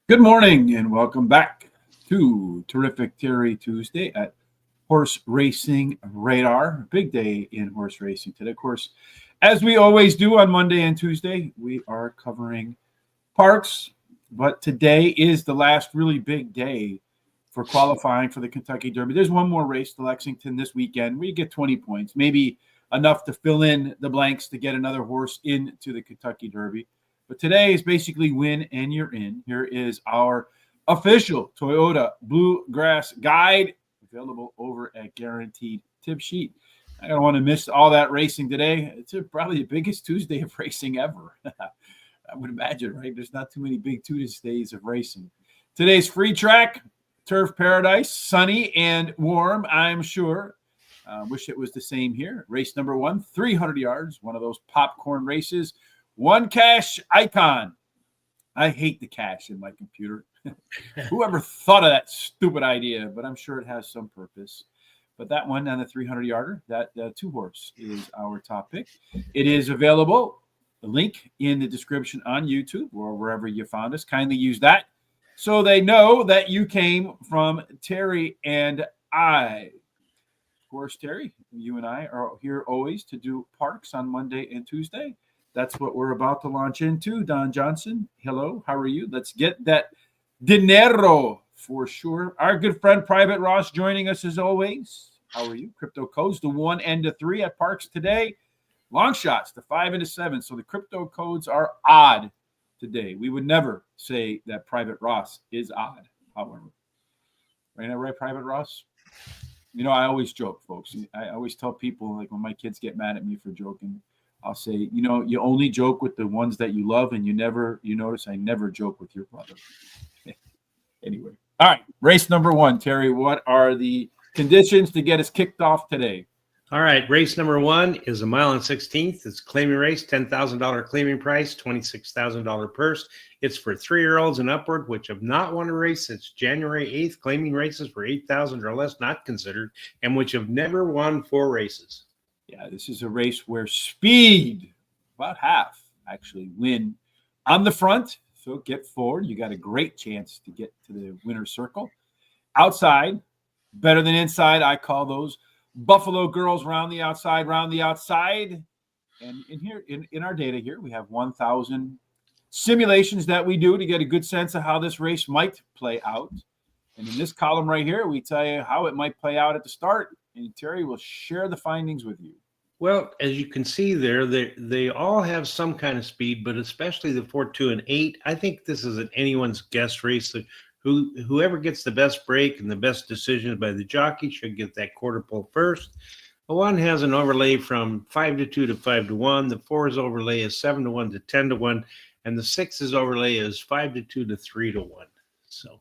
Good morning and welcome back to Terrific Terry Tuesday at Horse Racing Radar. Big day in horse racing today. Of course, as we always do on Monday and Tuesday, we are covering Parx, but today is the last really big day for qualifying for the Kentucky Derby. There's one more race to Lexington this weekend where you get 20 points, maybe enough to fill in the blanks to get another horse into the Kentucky Derby. But today is basically win and you're in. Here is our official Toyota Bluegrass Guide available over at Guaranteed Tip Sheet. I don't want to miss all that racing today. It's probably the biggest Tuesday of racing ever. I would imagine, right? There's not too many big Tuesdays of racing. Today's free track, Turf Paradise, sunny and warm, I'm sure. Wish it was the same here. Race number 1, 300 yards, one of those popcorn races. One cash icon. I hate the cash in my computer. Whoever thought of that stupid idea, but I'm sure it has some purpose. But that one on the 300-yarder, that two-horse is our top pick. It is available, the link in the description on YouTube or wherever you found us. Kindly use that so they know that you came from Terry and I. Of course, Terry, you and I are here always to do Parx on Monday and Tuesday. That's what we're about to launch into. Don Johnson, hello, how are you? Let's get that dinero for sure. Our good friend Private Ross joining us as always. How are you? Crypto codes, the 1 and the 3 at Parx today. Longshots, the 5 and the 7. So the crypto codes are odd today. We would never say that Private Ross is odd, however. Right, Private Ross? You know, I always joke, folks. I always tell people, like when my kids get mad at me for joking, I'll say, you know, you only joke with the ones that you love, and you notice I never joke with your brother. Anyway. All right. Race number 1, Terry. What are the conditions to get us kicked off today? All right. Race number 1 is 1 mile and 16th. It's a claiming race, $10,000 claiming price, $26,000 purse. It's for 3-year-olds and upward, which have not won a race since January 8th. Claiming races for 8,000 or less not considered, and which have never won 4 races. Yeah, this is a race where speed, about half, actually win on the front. So get forward. You got a great chance to get to the winner's circle. Outside, better than inside. I call those Buffalo girls round the outside. And in our data here, we have 1,000 simulations that we do to get a good sense of how this race might play out. And in this column right here, we tell you how it might play out at the start. And Terry will share the findings with you. Well, as you can see there, they all have some kind of speed, but especially the 4, 2, and 8. I think this is an anyone's guess race. Whoever gets the best break and the best decisions by the jockey should get that quarter pole first. The 1 has an overlay from 5 to 2 to 5 to 1. The 4's overlay is 7 to 1 to 10 to 1. And the 6's overlay is 5 to 2 to 3 to 1. So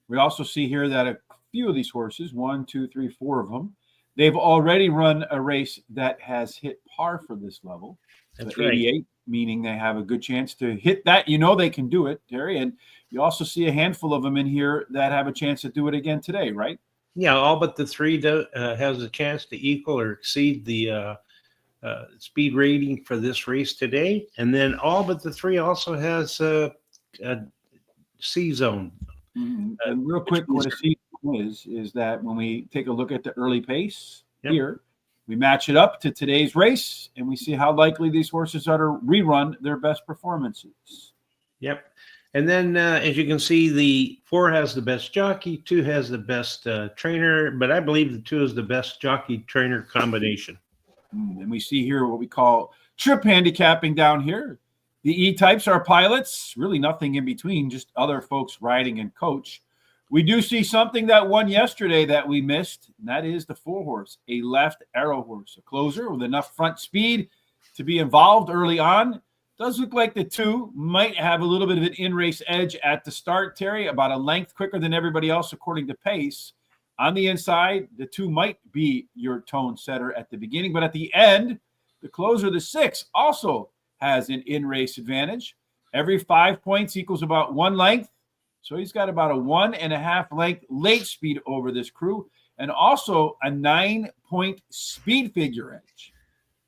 we also see here that a few of these horses, 1, 2, 3, 4 of them, they've already run a race that has hit par for this level. That's so right. 88, meaning they have a good chance to hit that. You know they can do it, Terry. And you also see a handful of them in here that have a chance to do it again today, right? Yeah, all but the 3 has a chance to equal or exceed the speed rating for this race today. And then all but the 3 also has a C zone. Mm-hmm. And real quick, what a C is that when we take a look at the early pace here, we match it up to today's race, and we see how likely these horses are to rerun their best performances. Yep. And then, as you can see, the 4 has the best jockey, 2 has the best trainer, but I believe the 2 is the best jockey-trainer combination. And we see here what we call trip handicapping down here. The E-types are pilots, really nothing in between, just other folks riding and coach. We do see something that won yesterday that we missed, and that is the 4-horse, a left arrow horse, a closer with enough front speed to be involved early on. Does look like the 2 might have a little bit of an in-race edge at the start, Terry, about a length quicker than everybody else according to pace. On the inside, the 2 might be your tone setter at the beginning, but at the end, the closer, the 6, also has an in-race advantage. Every 5 points equals about 1 length. So he's got about a 1.5 length late speed over this crew, and also a 9-point speed figure edge.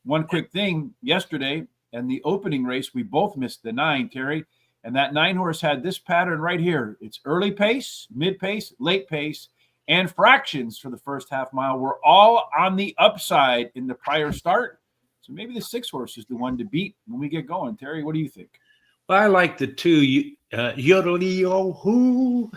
One quick thing, yesterday, and the opening race, we both missed the 9, Terry. And that 9-horse had this pattern right here. It's early pace, mid pace, late pace, and fractions for the first half mile were all on the upside in the prior start. So maybe the 6-horse is the one to beat when we get going. Terry, what do you think? Well, I like the 2, Yodelio Who.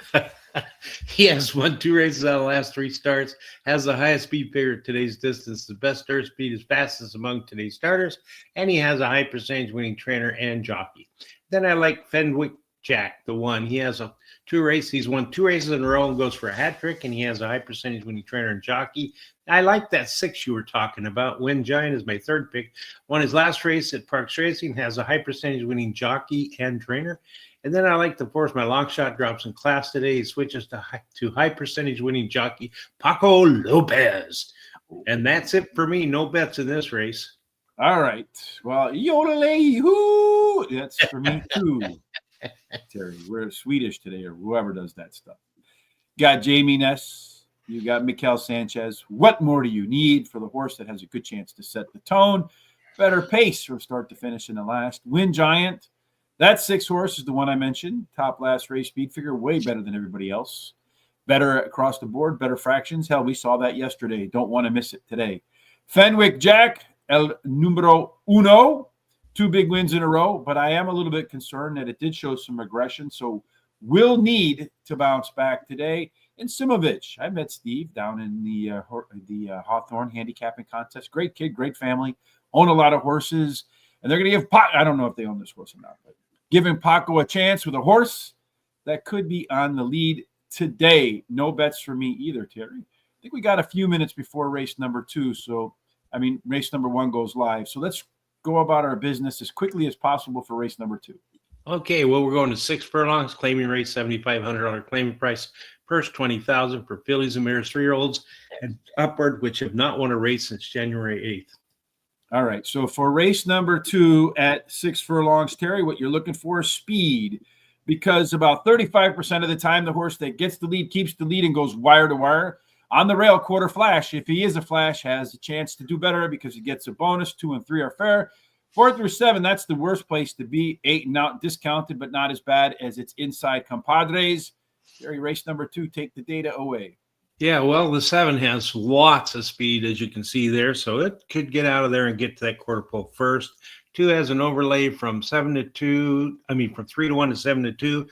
He has won 2 races out of the last 3 starts, has the highest speed figure at today's distance, the best start speed is fastest among today's starters, and he has a high percentage winning trainer and jockey. Then I like Fenwick Jack, the 1. He has 2 races. He's won 2 races in a row and goes for a hat trick, and he has a high percentage winning trainer and jockey. I like that 6 you were talking about. Win Giant is my 3rd pick. Won his last race at Parx Racing, has a high percentage winning jockey and trainer. And then I like the 4th. My long shot drops in class today. He switches to high percentage winning jockey Paco Lopez. And that's it for me. No bets in this race. All right. Well, yodelay hoo. That's for me too. Terry, we're Swedish today, or whoever does that stuff. Got Jamie Ness. You got Mikel Sanchez. What more do you need for the horse that has a good chance to set the tone? Better pace from start to finish in the last. Win Giant. That 6-horse is the one I mentioned. Top last race speed figure, way better than everybody else. Better across the board, better fractions. Hell, we saw that yesterday. Don't want to miss it today. Fenwick Jack, el numero 1. 2 big wins in a row, but I am a little bit concerned that it did show some regression, so will need to bounce back today. And Simovic, I met Steve down in the Hawthorne handicapping contest. Great kid, great family, own a lot of horses, and they're going to give I don't know if they own this horse or not, but giving Paco a chance with a horse that could be on the lead today. No bets for me either, Terry. I think we got a few minutes before race number 2, so race number 1 goes live. So let's go about our business as quickly as possible for race number 2. Okay, well, we're going to 6 furlongs, claiming race, $7,500 claiming price, purse $20,000 for fillies and mares, 3-year-olds and upward, which have not won a race since January 8th. All right, so for race number 2 at 6 furlongs, Terry, what you're looking for is speed, because about 35% of the time the horse that gets the lead keeps the lead and goes wire to wire. On the rail, Quarter Flash, if he is a flash, has a chance to do better because he gets a bonus. 2 and 3 are fair. 4 through 7, that's the worst place to be. 8 and out, discounted, but not as bad as its inside compadres. Terry, race number 2, take the data away. Yeah, well, the 7 has lots of speed, as you can see there, so it could get out of there and get to that quarter pole first. 2 has an overlay from 3 to 1 to 7 to 2.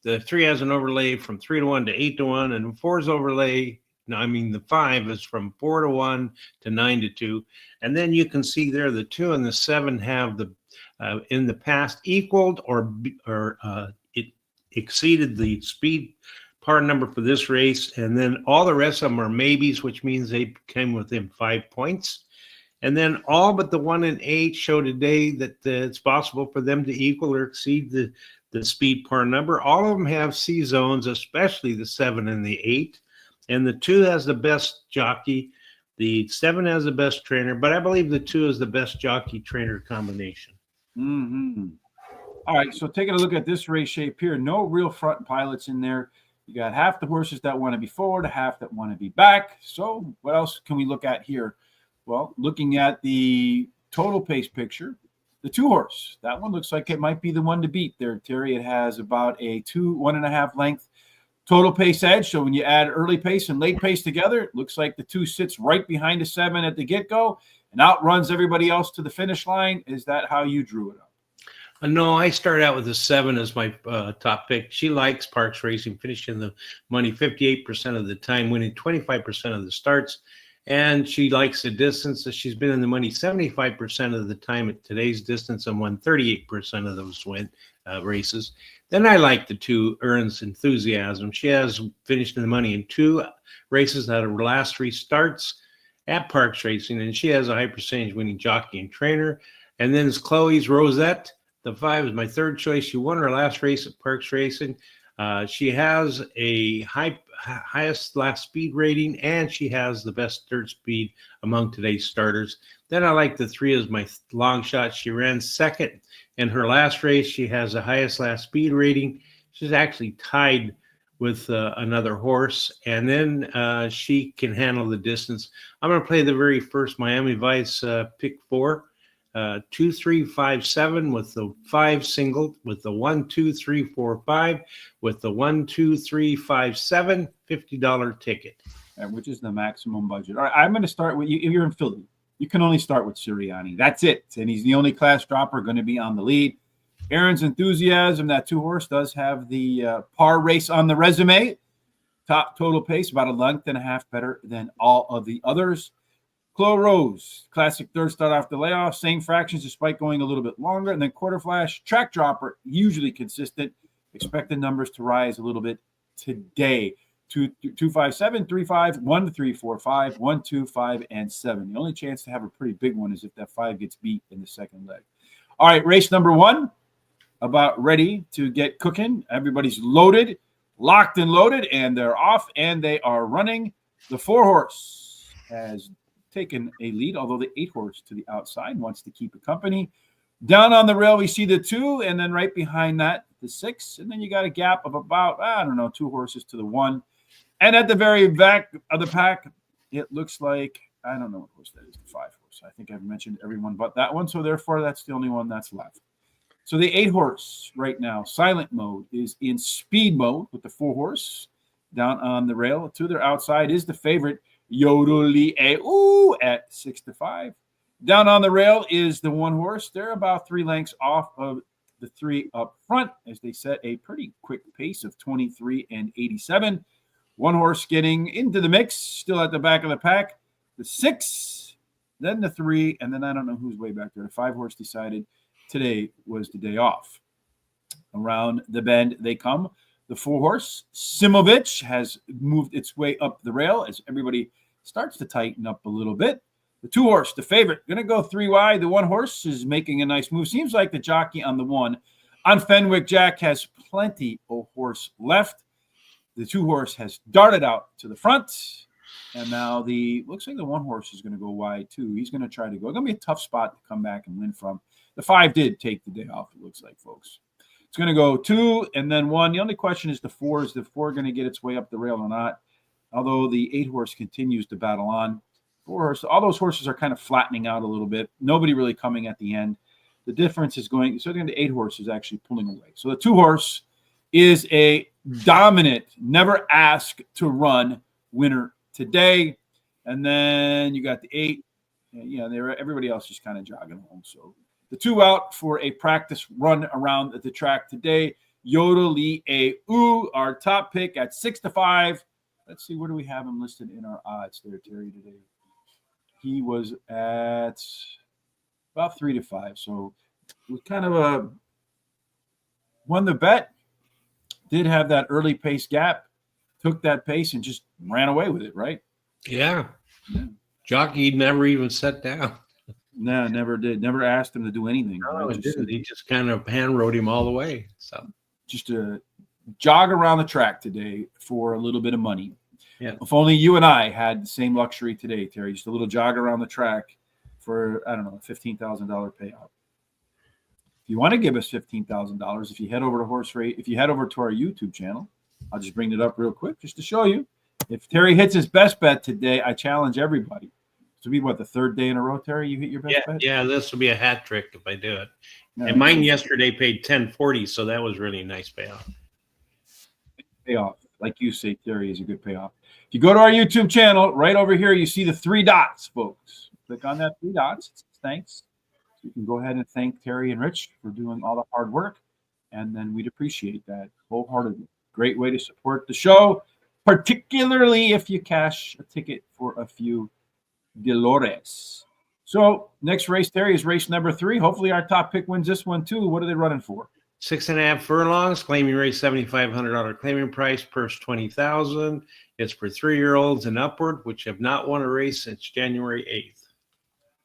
The 3 has an overlay from 3 to 1 to 8 to 1, and 4's overlay, the 5 is from 4 to 1 to 9 to 2. And then you can see there the 2 and the 7 have in the past equaled or it exceeded the speed part number for this race, and then all the rest of them are maybes, which means they came within 5 points. And then all but the 1 and 8 show today that it's possible for them to equal or exceed the speed part number. All of them have C zones, especially the 7 and the 8. And the 2 has the best jockey. The 7 has the best trainer, but I believe the 2 is the best jockey trainer combination. Mm-hmm. All right, so taking a look at this race shape here, no real front pilots in there. You got half the horses that want to be forward, half that want to be back. So what else can we look at here? Well, looking at the total pace picture, the 2-horse, that one looks like it might be the one to beat there, Terry. It has about a 1.5 length total pace edge. So when you add early pace and late pace together, it looks like the 2 sits right behind the 7 at the get-go and outruns everybody else to the finish line. Is that how you drew it up? No, I started out with the 7 as my top pick. She likes Parx Racing, finishing the money 58% of the time, winning 25% of the starts. And she likes the distance. So she's been in the money 75% of the time at today's distance and won 38% of those races. Then I like the 2, Earns Enthusiasm. She has finished in the money in 2 races out of her last 3 starts at Parx Racing, and she has a high percentage winning jockey and trainer. And then it's Chloe's Rosette. The 5 is my 3rd choice. She won her last race at Parx Racing. She has a highest last speed rating, and she has the best third speed among today's starters. Then I like the 3 as my long shot. She ran 2nd in her last race. She has the highest last speed rating. She's actually tied with another horse, and then she can handle the distance. I'm going to play the very first Miami Vice pick 4. 2357 with the 5 single, with the 12345, with the 12357 $50 ticket. Which is the maximum budget. All right, I'm going to start with you. If you're in Philly, you can only start with Sirianni. That's it. And he's the only class dropper going to be on the lead. Aaron's Enthusiasm, that 2-horse, does have the par race on the resume. Top total pace, about a length and a half better than all of the others. Chloe Rose, classic third start off the layoff. Same fractions despite going a little bit longer. And then Quarter Flash, track dropper, usually consistent. Expect the numbers to rise a little bit today. 257, 35, 1, 3, 4, 5, 1, 2, 5, and 7. The only chance to have a pretty big one is if that 5 gets beat in the second leg. All right, race number 1, about ready to get cooking. Everybody's loaded, locked and loaded, and they're off, and they are running. The 4-horse has taken a lead, although the 8-horse to the outside wants to keep it company. Down on the rail, we see the 2, and then right behind that, the 6, and then you got a gap of about, 2 horses to the 1. And at the very back of the pack, it looks like, I don't know what horse that is, the 5-horse. I think I've mentioned everyone but that one, so therefore that's the only one that's left. So the 8-horse right now, silent mode, is in speed mode with the 4-horse down on the rail. To their outside is the favorite, Yodeli at 6-5. Down on the rail is the 1-horse. They're about 3 lengths off of the 3 up front as they set a pretty quick pace of 23 and 87. 1-horse getting into the mix, still at the back of the pack. The 6, then the 3, and then I don't know who's way back there. The 5-horse decided today was the day off. Around the bend they come. The 4-horse, Simovic, has moved its way up the rail as everybody starts to tighten up a little bit. The 2-horse, the favorite, going to go 3 wide. The 1-horse is making a nice move. Seems like the jockey on the 1 on Fenwick Jack has plenty of horse left. The 2-horse has darted out to the front. And now looks like the 1-horse is going to go wide too. He's going to try to go. It's going to be a tough spot to come back and win from. The 5 did take the day off, it looks like, folks. It's going to go 2 and then 1. The only question is the 4. Is the 4 going to get its way up the rail or not? Although the 8-horse continues to battle on. 4-horse, all those horses are kind of flattening out a little bit. Nobody really coming at the end. The difference is going, so the 8-horse is actually pulling away. So the 2-horse is a dominant, never asked to run winner today. And then you got the 8. Everybody else is kind of jogging home. So the 2 out for a practice run around the track today. Yodeli our top pick at 6-5. Let's see, where do we have him listed in our odds there, Terry, today? He was at about 3-5. So it was kind of won the bet. Did have that early pace gap. Took that pace and just ran away with it, right? Yeah. Jockey never even sat down. No, never did. Never asked him to do anything. No, right? He just kind of hand rode him all the way. So just a jog around the track today for a little bit of money. Yeah. If only you and I had the same luxury today, Terry. Just a little jog around the track for, I don't know, a $15,000 payout. If you want to give us $15,000, if you head over to our YouTube channel, I'll just bring it up real quick just to show you. If Terry hits his best bet today, I challenge everybody. This will be the 3rd day in a row, Terry, you hit your best bet? Yeah, this will be a hat trick if I do it. Yeah, and mine yesterday paid $10.40, so that was really a nice payoff. Payoff, like you say, Terry, is a good payoff. If you go to our YouTube channel, right over here, you see the 3 dots, folks. Click on that 3 dots. It says thanks. So you can go ahead and thank Terry and Rich for doing all the hard work, and then we'd appreciate that wholeheartedly. Great way to support the show, particularly if you cash a ticket for a few Dolores. So next race, Terry, is race number 3. Hopefully our top pick wins this one too. What are they running for? 6.5 furlongs, claiming race $7,500 claiming price, purse $20,000. It's for 3-year-olds and upward, which have not won a race since January 8th.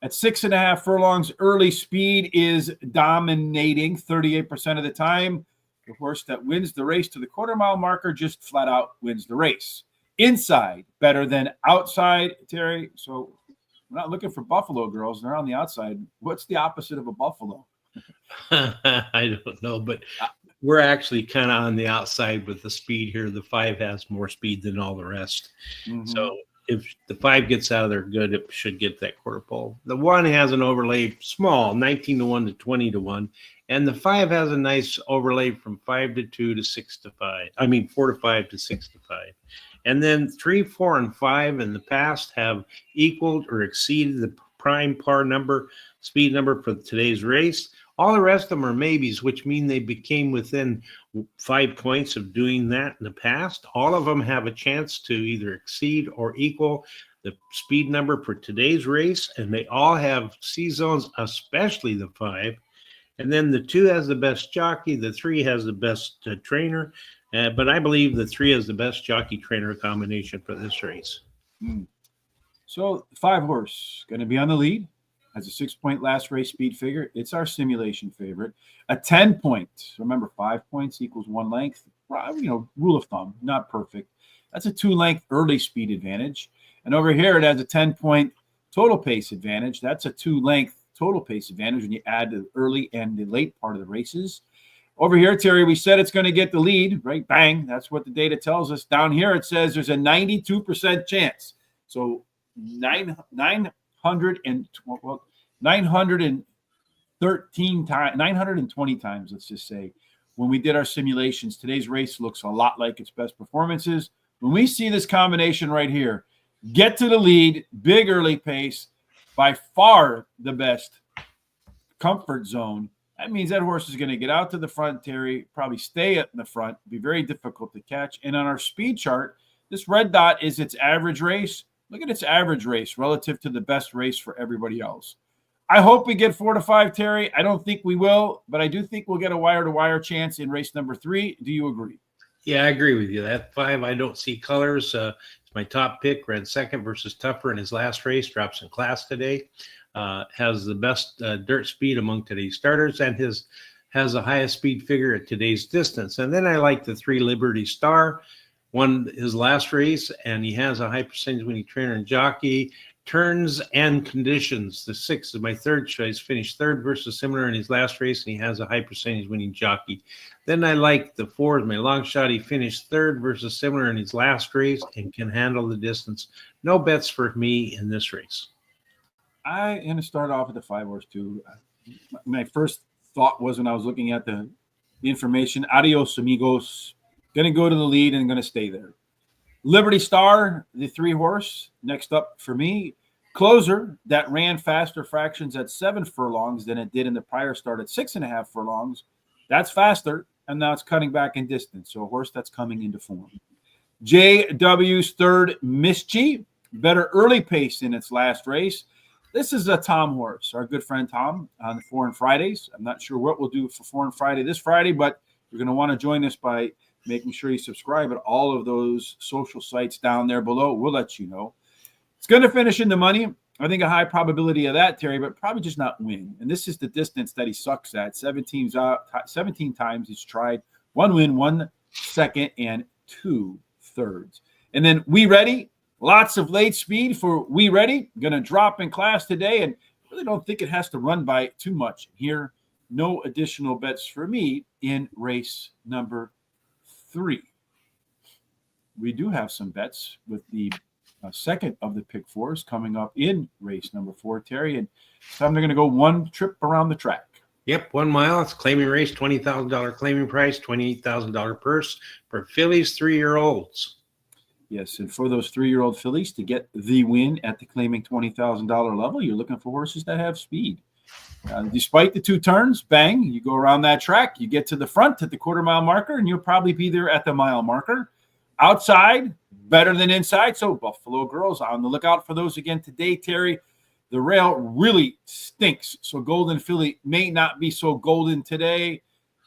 At 6.5 furlongs, early speed is dominating 38% of the time. The horse that wins the race to the quarter-mile marker just flat out wins the race. Inside, better than outside, Terry. So we're not looking for Buffalo girls. They're on the outside. What's the opposite of a Buffalo? I don't know, but we're actually kind of on the outside with the speed here. The 5 has more speed than all the rest. Mm-hmm. So if the 5 gets out of there good, it should get that quarter pole. The 1 has an overlay small, 19-1 to 20-1. And the 5 has a nice overlay from 5-2 to 6-5. I mean, 4-5 to 6-5. And then 3, 4, and 5 in the past have equaled or exceeded the prime par number, speed number for today's race. All the rest of them are maybes, which mean they became within 5 points of doing that in the past. All of them have a chance to either exceed or equal the speed number for today's race, and they all have C zones, especially the 5. And then the 2 has the best jockey, the 3 has the best trainer, but I believe the 3 has the best jockey-trainer combination for this race. So 5 horse going to be on the lead. Has a 6-point last race speed figure. It's our simulation favorite. A 10-point. Remember, 5 points equals 1 length. Rule of thumb, not perfect. That's a 2-length early speed advantage. And over here, it has a 10-point total pace advantage. That's a 2-length total pace advantage when you add the early and the late part of the races. Over here, Terry, we said it's going to get the lead, right? Bang. That's what the data tells us. Down here, it says there's a 92% chance. So 913 times, 920 times, let's just say, when we did our simulations, today's race looks a lot like its best performances. When we see this combination right here, get to the lead, big early pace, by far the best comfort zone, that means that horse is going to get out to the front, Terry, probably stay in the front, be very difficult to catch. And on our speed chart, this red dot is its average race. Look at its average race relative to the best race for everybody else. I hope we get 4-5, Terry. I don't think we will, but I do think we'll get a wire-to-wire chance in race number 3. Do you agree? Yeah, I agree with you. That 5, I don't see colors. It's my top pick. Ran second versus Tougher in his last race. Drops in class today. Has the best dirt speed among today's starters and has the highest speed figure at today's distance. And then I like the 3 Liberty Star. Won his last race, and he has a high percentage winning trainer and jockey. Turns and conditions. The 6 is my third choice. Finished third versus similar in his last race, and he has a high percentage winning jockey. Then I like the 4 is my long shot. He finished third versus similar in his last race and can handle the distance. No bets for me in this race. I'm going to start off with the 5 horse too. My first thought was when I was looking at the information, adios amigos. Going to go to the lead and going to stay there. Liberty Star, the 3 horse, next up for me. Closer, that ran faster fractions at 7 furlongs than it did in the prior start at 6.5 furlongs. That's faster, and now it's cutting back in distance. So a horse that's coming into form. JW's 3rd, Mischi, better early pace in its last race. This is a Tom horse, our good friend Tom, on the Foreign Fridays. I'm not sure what we'll do for Foreign Friday this Friday, but you're going to want to join us by making sure you subscribe at all of those social sites down there below. We'll let you know. It's going to finish in the money. I think a high probability of that, Terry, but probably just not win. And this is the distance that he sucks at. 17 times he's tried. 1 win, 1 second, and 2 thirds. And then We Ready. Lots of late speed for We Ready. Going to drop in class today, and really don't think it has to run by too much here. No additional bets for me in race number 3. We do have some bets with the second of the pick 4s coming up in race number 4, Terry. And time they're going to go 1 trip around the track. Yep, 1 mile. It's claiming race, $20,000 claiming price, $28,000 purse for fillies 3-year-olds. Yes, and for those 3-year-old fillies to get the win at the claiming $20,000 level, you're looking for horses that have speed. Despite the 2 turns, bang, you go around that track, you get to the front at the quarter-mile marker, and you'll probably be there at the mile marker. Outside, better than inside, so Buffalo Girls on the lookout for those again today, Terry. The rail really stinks, so Golden Filly may not be so golden today.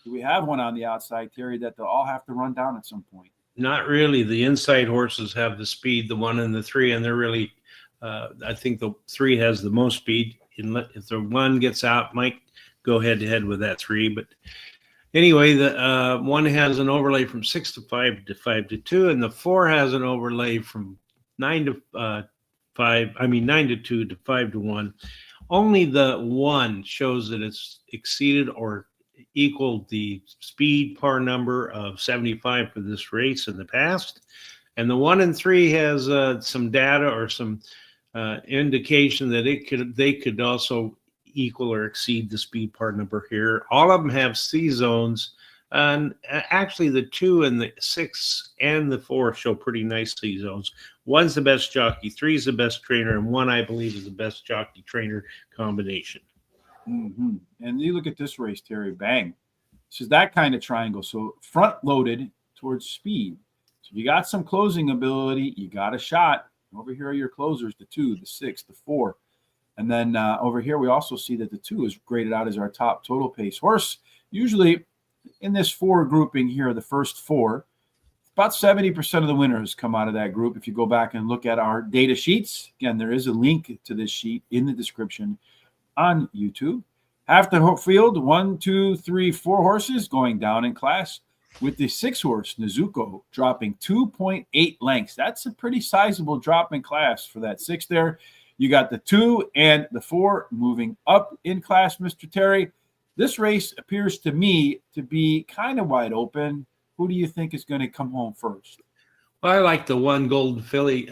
Do we have one on the outside, Terry, that they'll all have to run down at some point? Not really. The inside horses have the speed, the 1 and the 3, and they're really, I think the 3 has the most speed. If the 1 gets out, might go head-to-head with that 3. But anyway, the 1 has an overlay from 6-5 to 5-2, and the 4 has an overlay from 9-2 to 5-1. Only the 1 shows that it's exceeded or equaled the speed par number of 75 for this race in the past. And the 1 and 3 has some data or some indication that they could also equal or exceed the speed part number here. All of them have C zones. And actually, the 2 and the 6 and the 4 show pretty nice C zones. 1's the best jockey, 3's the best trainer, and 1, I believe, is the best jockey trainer combination. Mm-hmm. And you look at this race, Terry, bang. This is that kind of triangle. So front loaded towards speed. So if you got some closing ability, you got a shot. Over here are your closers, the 2, the 6, the 4. And then over here, we also see that the 2 is graded out as our top total pace horse. Usually in this 4 grouping here, the first 4, about 70% of the winners come out of that group. If you go back and look at our data sheets, again, there is a link to this sheet in the description on YouTube. Half the field, 1, 2, 3, 4 horses going down in class, with the 6 horse Nezuko dropping 2.8 lengths. That's a pretty sizable drop in class for that 6 there. You got the 2 and the 4 moving up in class, Mr. Terry. This race appears to me to be kind of wide open. Who do you think is going to come home first? Well, I like the 1 Golden Filly.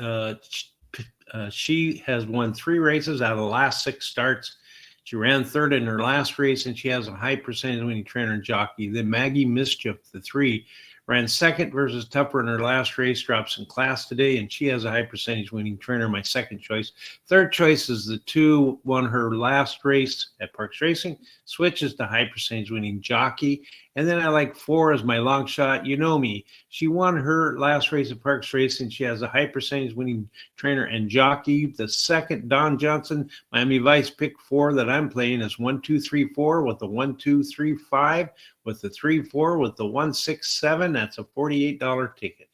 She has won 3 races out of the last 6 starts. She ran 3rd in her last race, and she has a high percentage winning trainer and jockey. Then Maggie Mischief, the 3, ran 2nd versus Tupper in her last race, drops in class today, and she has a high percentage winning trainer, my 2nd choice. 3rd choice is the 2, won her last race at Parx Racing, switches to high percentage winning jockey. And then I like 4 as my long shot. You know me. She won her last race at Parx Racing. She has a high percentage winning trainer and jockey. The 2nd, Don Johnson, Miami Vice pick 4 that I'm playing is 1, 2, 3, 4 with the 1, 2, 3, 5 with the 3, 4 with the 1, 6, 7. That's a $48 ticket.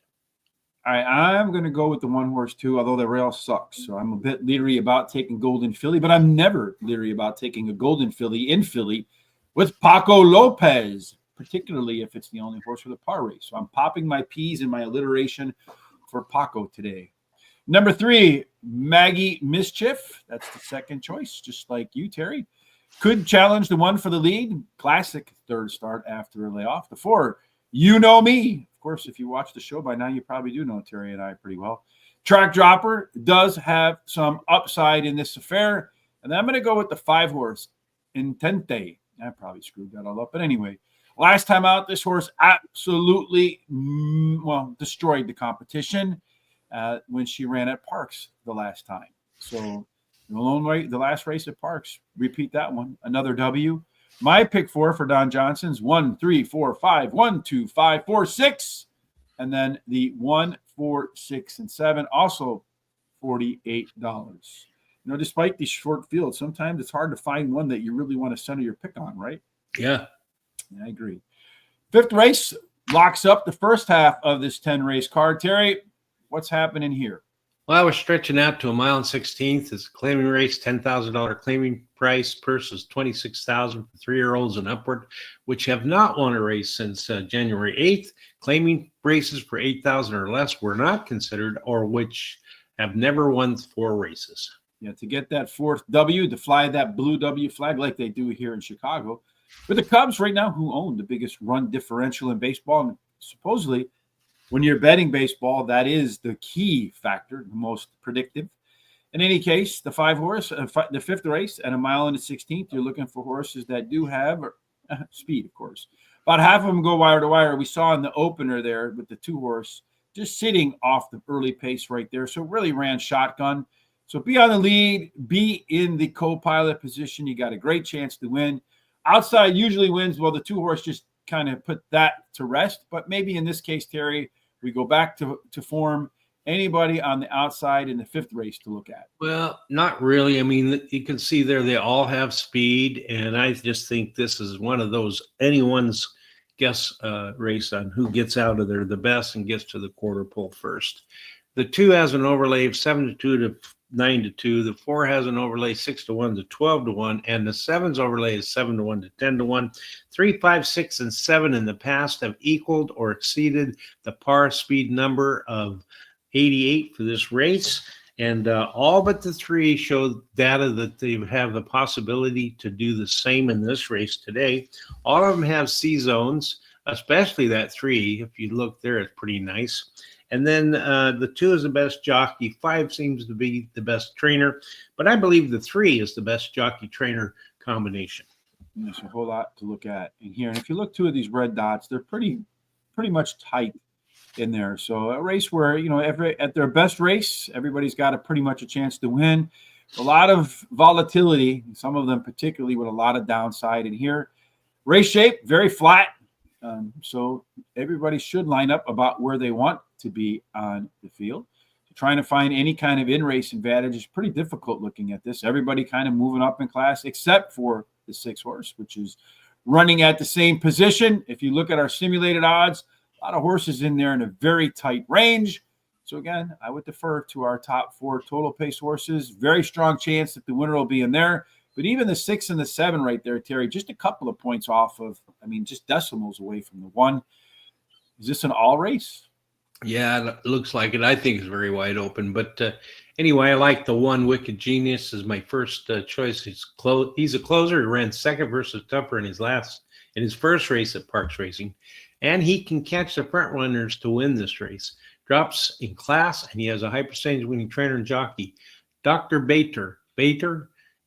All right, I'm going to go with the 1 horse 2, although the rail sucks. So I'm a bit leery about taking Golden Filly, but I'm never leery about taking a Golden Filly in Philly with Paco Lopez, particularly if it's the only horse for the par race. So I'm popping my P's in my alliteration for Paco today. Number 3, Maggie Mischief. That's the 2nd choice, just like you, Terry. Could challenge the 1 for the lead. Classic 3rd start after a layoff. The 4, You Know Me. Of course, if you watch the show by now, you probably do know Terry and I pretty well. Track Dropper does have some upside in this affair. And then I'm going to go with the 5 horse, Intente. I probably screwed that all up. But anyway, last time out, this horse absolutely, destroyed the competition when she ran at Parx the last time. So the last race at Parx, repeat that one, another W. My pick 4 for Don Johnson's 1, 3, 4, 5, 1, 2, 5, 4, 6. And then the 1, 4, 6, and 7, also $48. Despite these short fields, sometimes it's hard to find one that you really want to center your pick on, right? Yeah. I agree. 5th race locks up the first half of this 10-race card. Terry, what's happening here? Well, I was stretching out to 1 mile and 16th. It's a claiming race, $10,000 claiming price. Purse is $26,000 for 3-year-olds and upward, which have not won a race since January 8th. Claiming races for $8,000 or less were not considered, or which have never won 4 races. Yeah, to get that 4th W, to fly that blue W flag like they do here in Chicago. With the Cubs right now, who own the biggest run differential in baseball, and supposedly when you're betting baseball, that is the key factor, the most predictive. In any case, the 5 horse, the 5th race at 1 mile and 16th, you're looking for horses that do have speed, of course. About half of them go wire to wire. We saw in the opener there with the 2 horse just sitting off the early pace right there. So really ran shotgun. So be on the lead, be in the co-pilot position. You got a great chance to win. Outside usually wins. Well, the 2 horse just kind of put that to rest. But maybe in this case, Terry, we go back to form. Anybody on the outside in the 5th race to look at? Well, not really. I mean, you can see there they all have speed, and I just think this is one of those anyone's guess race on who gets out of there the best and gets to the quarter pole first. The 2 has an overlay of 7-2 to 9-2. The 4 has an overlay 6-1 to 12-1, and the 7's overlay is 7-1 to 10-1. 3, 5, 6, and 7 in the past have equaled or exceeded the par speed number of 88 for this race, and all but the 3 show data that they have the possibility to do the same in this race today. All of them have C zones, especially that 3. If you look there, it's pretty nice. And then the 2 is the best jockey. 5 seems to be the best trainer. But I believe the 3 is the best jockey-trainer combination. There's a whole lot to look at in here. And if you look 2 of these red dots, they're pretty much tight in there. So a race where, at their best race, everybody's got pretty much a chance to win. A lot of volatility, some of them particularly with a lot of downside in here. Race shape, very flat. So everybody should line up about where they want to be on the field. Trying to find any kind of in-race advantage is pretty difficult looking at this. Everybody kind of moving up in class except for the 6 horse, which is running at the same position. If you look at our simulated odds, a lot of horses in there in a very tight range. So again, I would defer to our top 4 total pace horses. Very strong chance that the winner will be in there. But even the 6 and the 7 right there, Terry, just a couple of points off of, just decimals away from the 1. Is this an all race? Yeah, it looks like it. I think it's very wide open. But anyway, I like the 1 Wicked Genius as my first choice. He's a closer. He ran second versus Tupper in his first race at Parx Racing. And he can catch the front runners to win this race. Drops in class, and he has a high percentage winning trainer and jockey. Dr. Bater,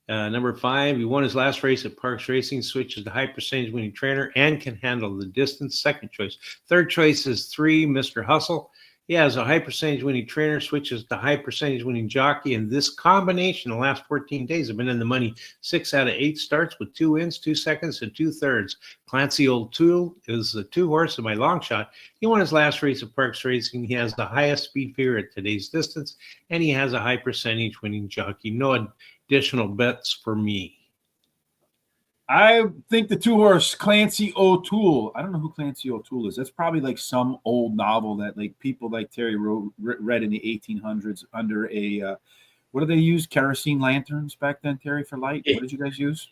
number 5, he won his last race at Parx Racing, switches to high percentage winning trainer, and can handle the distance. Second choice. Third choice is 3, Mr. Hustle. He has a high percentage winning trainer, switches to high percentage winning jockey, and this combination the last 14 days have been in the money. 6 out of 8 starts with 2 wins, 2 seconds, and 2 thirds. Clancy O'Toole is the 2 horse of my long shot. He won his last race at Parx Racing. He has the highest speed figure at today's distance, and he has a high percentage winning jockey. No additional bets for me. I think the 2 horse Clancy O'Toole. I don't know who Clancy O'Toole is. That's probably like some old novel that like people like Terry read in the 1800s under a what do they use? Kerosene lanterns back then, Terry, for light. What did you guys use?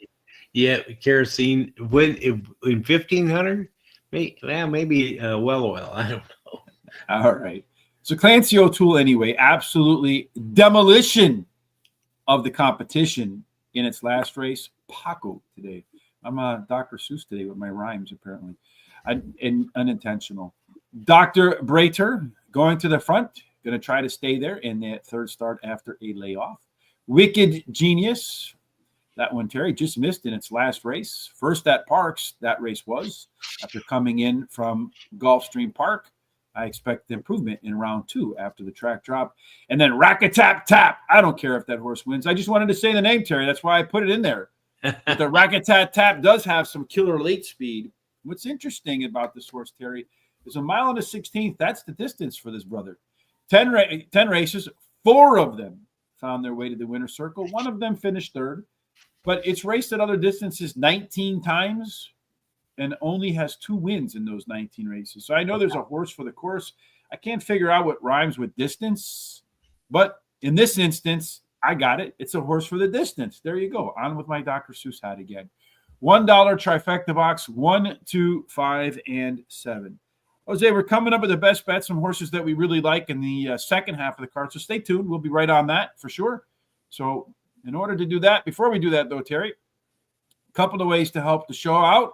Yeah, kerosene. When in 1500, maybe well oil. I don't know. All right. So Clancy O'Toole, anyway, absolutely demolition of the competition in its last race. Paco today. I'm Dr. Seuss today with my rhymes, apparently. Unintentional. Dr. Brater going to the front, going to try to stay there in that third start after a layoff. Wicked Genius, that one, Terry, just missed in its last race. First at Parx, that race was, after coming in from Gulfstream Park. I expect improvement in round 2 after the track drop. And then Rack-a-Tap-Tap. I don't care if that horse wins. I just wanted to say the name, Terry. That's why I put it in there. But the Rack-a-Tap-Tap does have some killer late speed. What's interesting about this horse, Terry, is 1 mile and a 16th. That's the distance for this brother. 10 races, 4 of them found their way to the winner's circle. 1 of them finished 3rd. But it's raced at other distances 19 times and only has 2 wins in those 19 races. So I know there's a horse for the course. I can't figure out what rhymes with distance. But in this instance, I got it. It's a horse for the distance. There you go. On with my Dr. Seuss hat again. $1 trifecta box, 1, 2, 5, and 7. Jose, we're coming up with the best bets, some horses that we really like in the second half of the card. So stay tuned. We'll be right on that for sure. So in order to do that, before we do that, though, Terry, a couple of ways to help the show out.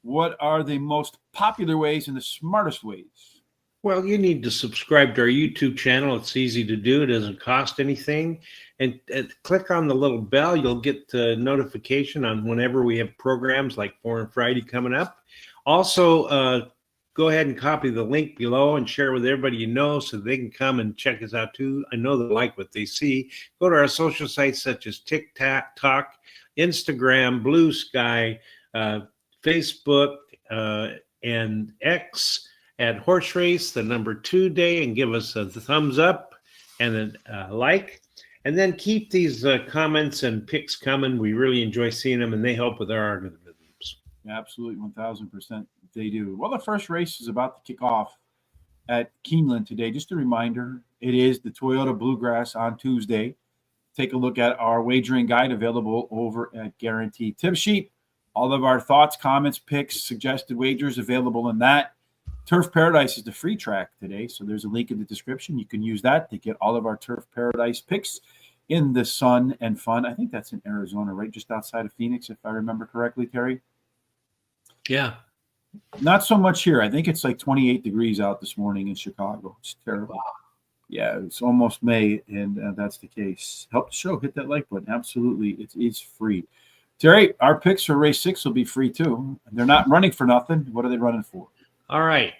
What are the most popular ways and the smartest ways? Well, you need to subscribe to our YouTube channel. It's easy to do. It doesn't cost anything. And click on the little bell. You'll get the notification on whenever we have programs like Foreign Friday coming up. Also, go ahead and copy the link below and share with everybody you know so they can come and check us out too. I know they like what they see. Go to our social sites such as TikTok, Instagram, Blue Sky, Facebook, and X at Horse Race, the number 2 day, and give us a thumbs up and a like. And then keep these comments and picks coming. We really enjoy seeing them, and they help with our algorithms. Absolutely, 1,000% they do. Well, the first race is about to kick off at Keeneland today. Just a reminder, it is the Toyota Bluegrass on Tuesday. Take a look at our wagering guide available over at Guaranteed Tip Sheet. All of our thoughts, comments, picks, suggested wagers available in that. Turf Paradise is the free track today, so there's a link in the description. You can use that to get all of our Turf Paradise picks in the sun and fun. I think that's in Arizona, right just outside of Phoenix, if I remember correctly, Terry. Yeah. Not so much here. I think it's like 28 degrees out this morning in Chicago. It's terrible. Yeah, it's almost May, and that's the case. Help the show. Hit that like button. Absolutely. It is free. Terry, our picks for race 6 will be free too. They're not running for nothing. What are they running for? All right.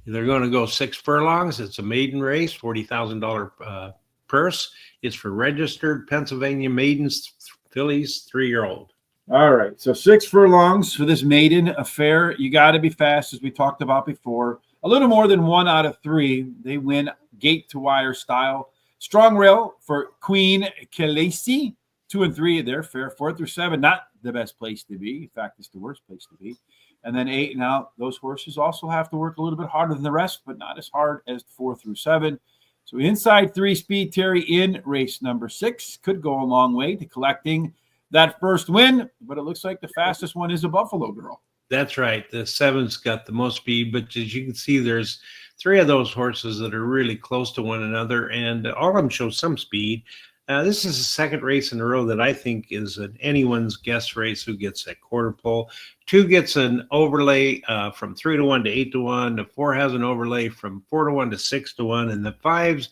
They're going to go 6 furlongs. It's a maiden race, $40,000 purse. It's for registered Pennsylvania maidens, fillies, 3-year-old. All right. So 6 furlongs for this maiden affair. You got to be fast, as we talked about before. A little more than 1 out of 3. They win gate to wire style. Strong rail for Queen Khaleesi. 2 and 3, they're fair. 4 through 7, not the best place to be. In fact, it's the worst place to be. And then 8, now those horses also have to work a little bit harder than the rest, but not as hard as 4 through 7. So inside 3 speed, Terry, in race number 6 could go a long way to collecting that first win, but it looks like the fastest one is a Buffalo Girl. That's right. The 7's got the most speed, but as you can see, there's 3 of those horses that are really close to one another, and all of them show some speed. This is the second race in a row that I think is an anyone's guess race who gets that quarter pole. 2 gets an overlay from 3 to 1 to 8 to 1. The 4 has an overlay from 4 to 1 to 6 to 1. And the 5's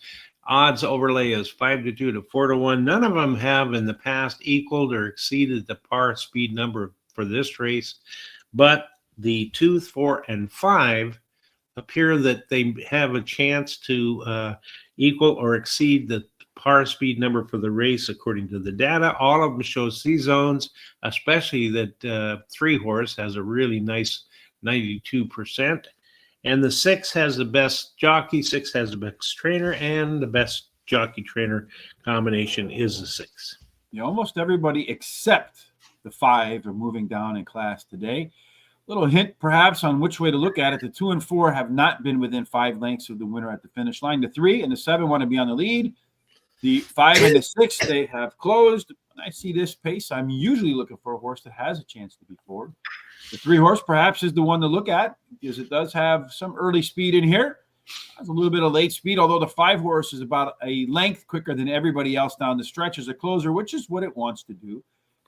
odds overlay is 5 to 2 to 4 to 1. None of them have in the past equaled or exceeded the par speed number for this race. But the 2, 4, and 5 appear that they have a chance to equal or exceed the par speed number for the race according to the data. All of them show C zones, especially that 3 horse has a really nice 92%. And the 6 has the best jockey, 6 has the best trainer, and the best jockey trainer combination is the 6. Yeah, almost everybody except the 5 are moving down in class today. Little hint, perhaps, on which way to look at it. The 2 and 4 have not been within 5 lengths of the winner at the finish line. The 3 and the 7 want to be on the lead. The 5 and the 6, they have closed. When I see this pace, I'm usually looking for a horse that has a chance to be forward. The 3 horse, perhaps, is the one to look at because it does have some early speed in here. Has a little bit of late speed, although the 5 horse is about a length quicker than everybody else down the stretch as a closer, which is what it wants to do.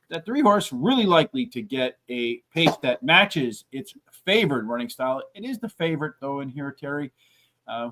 That 3 horse really likely to get a pace that matches its favored running style. It is the favorite, though, in here, Terry.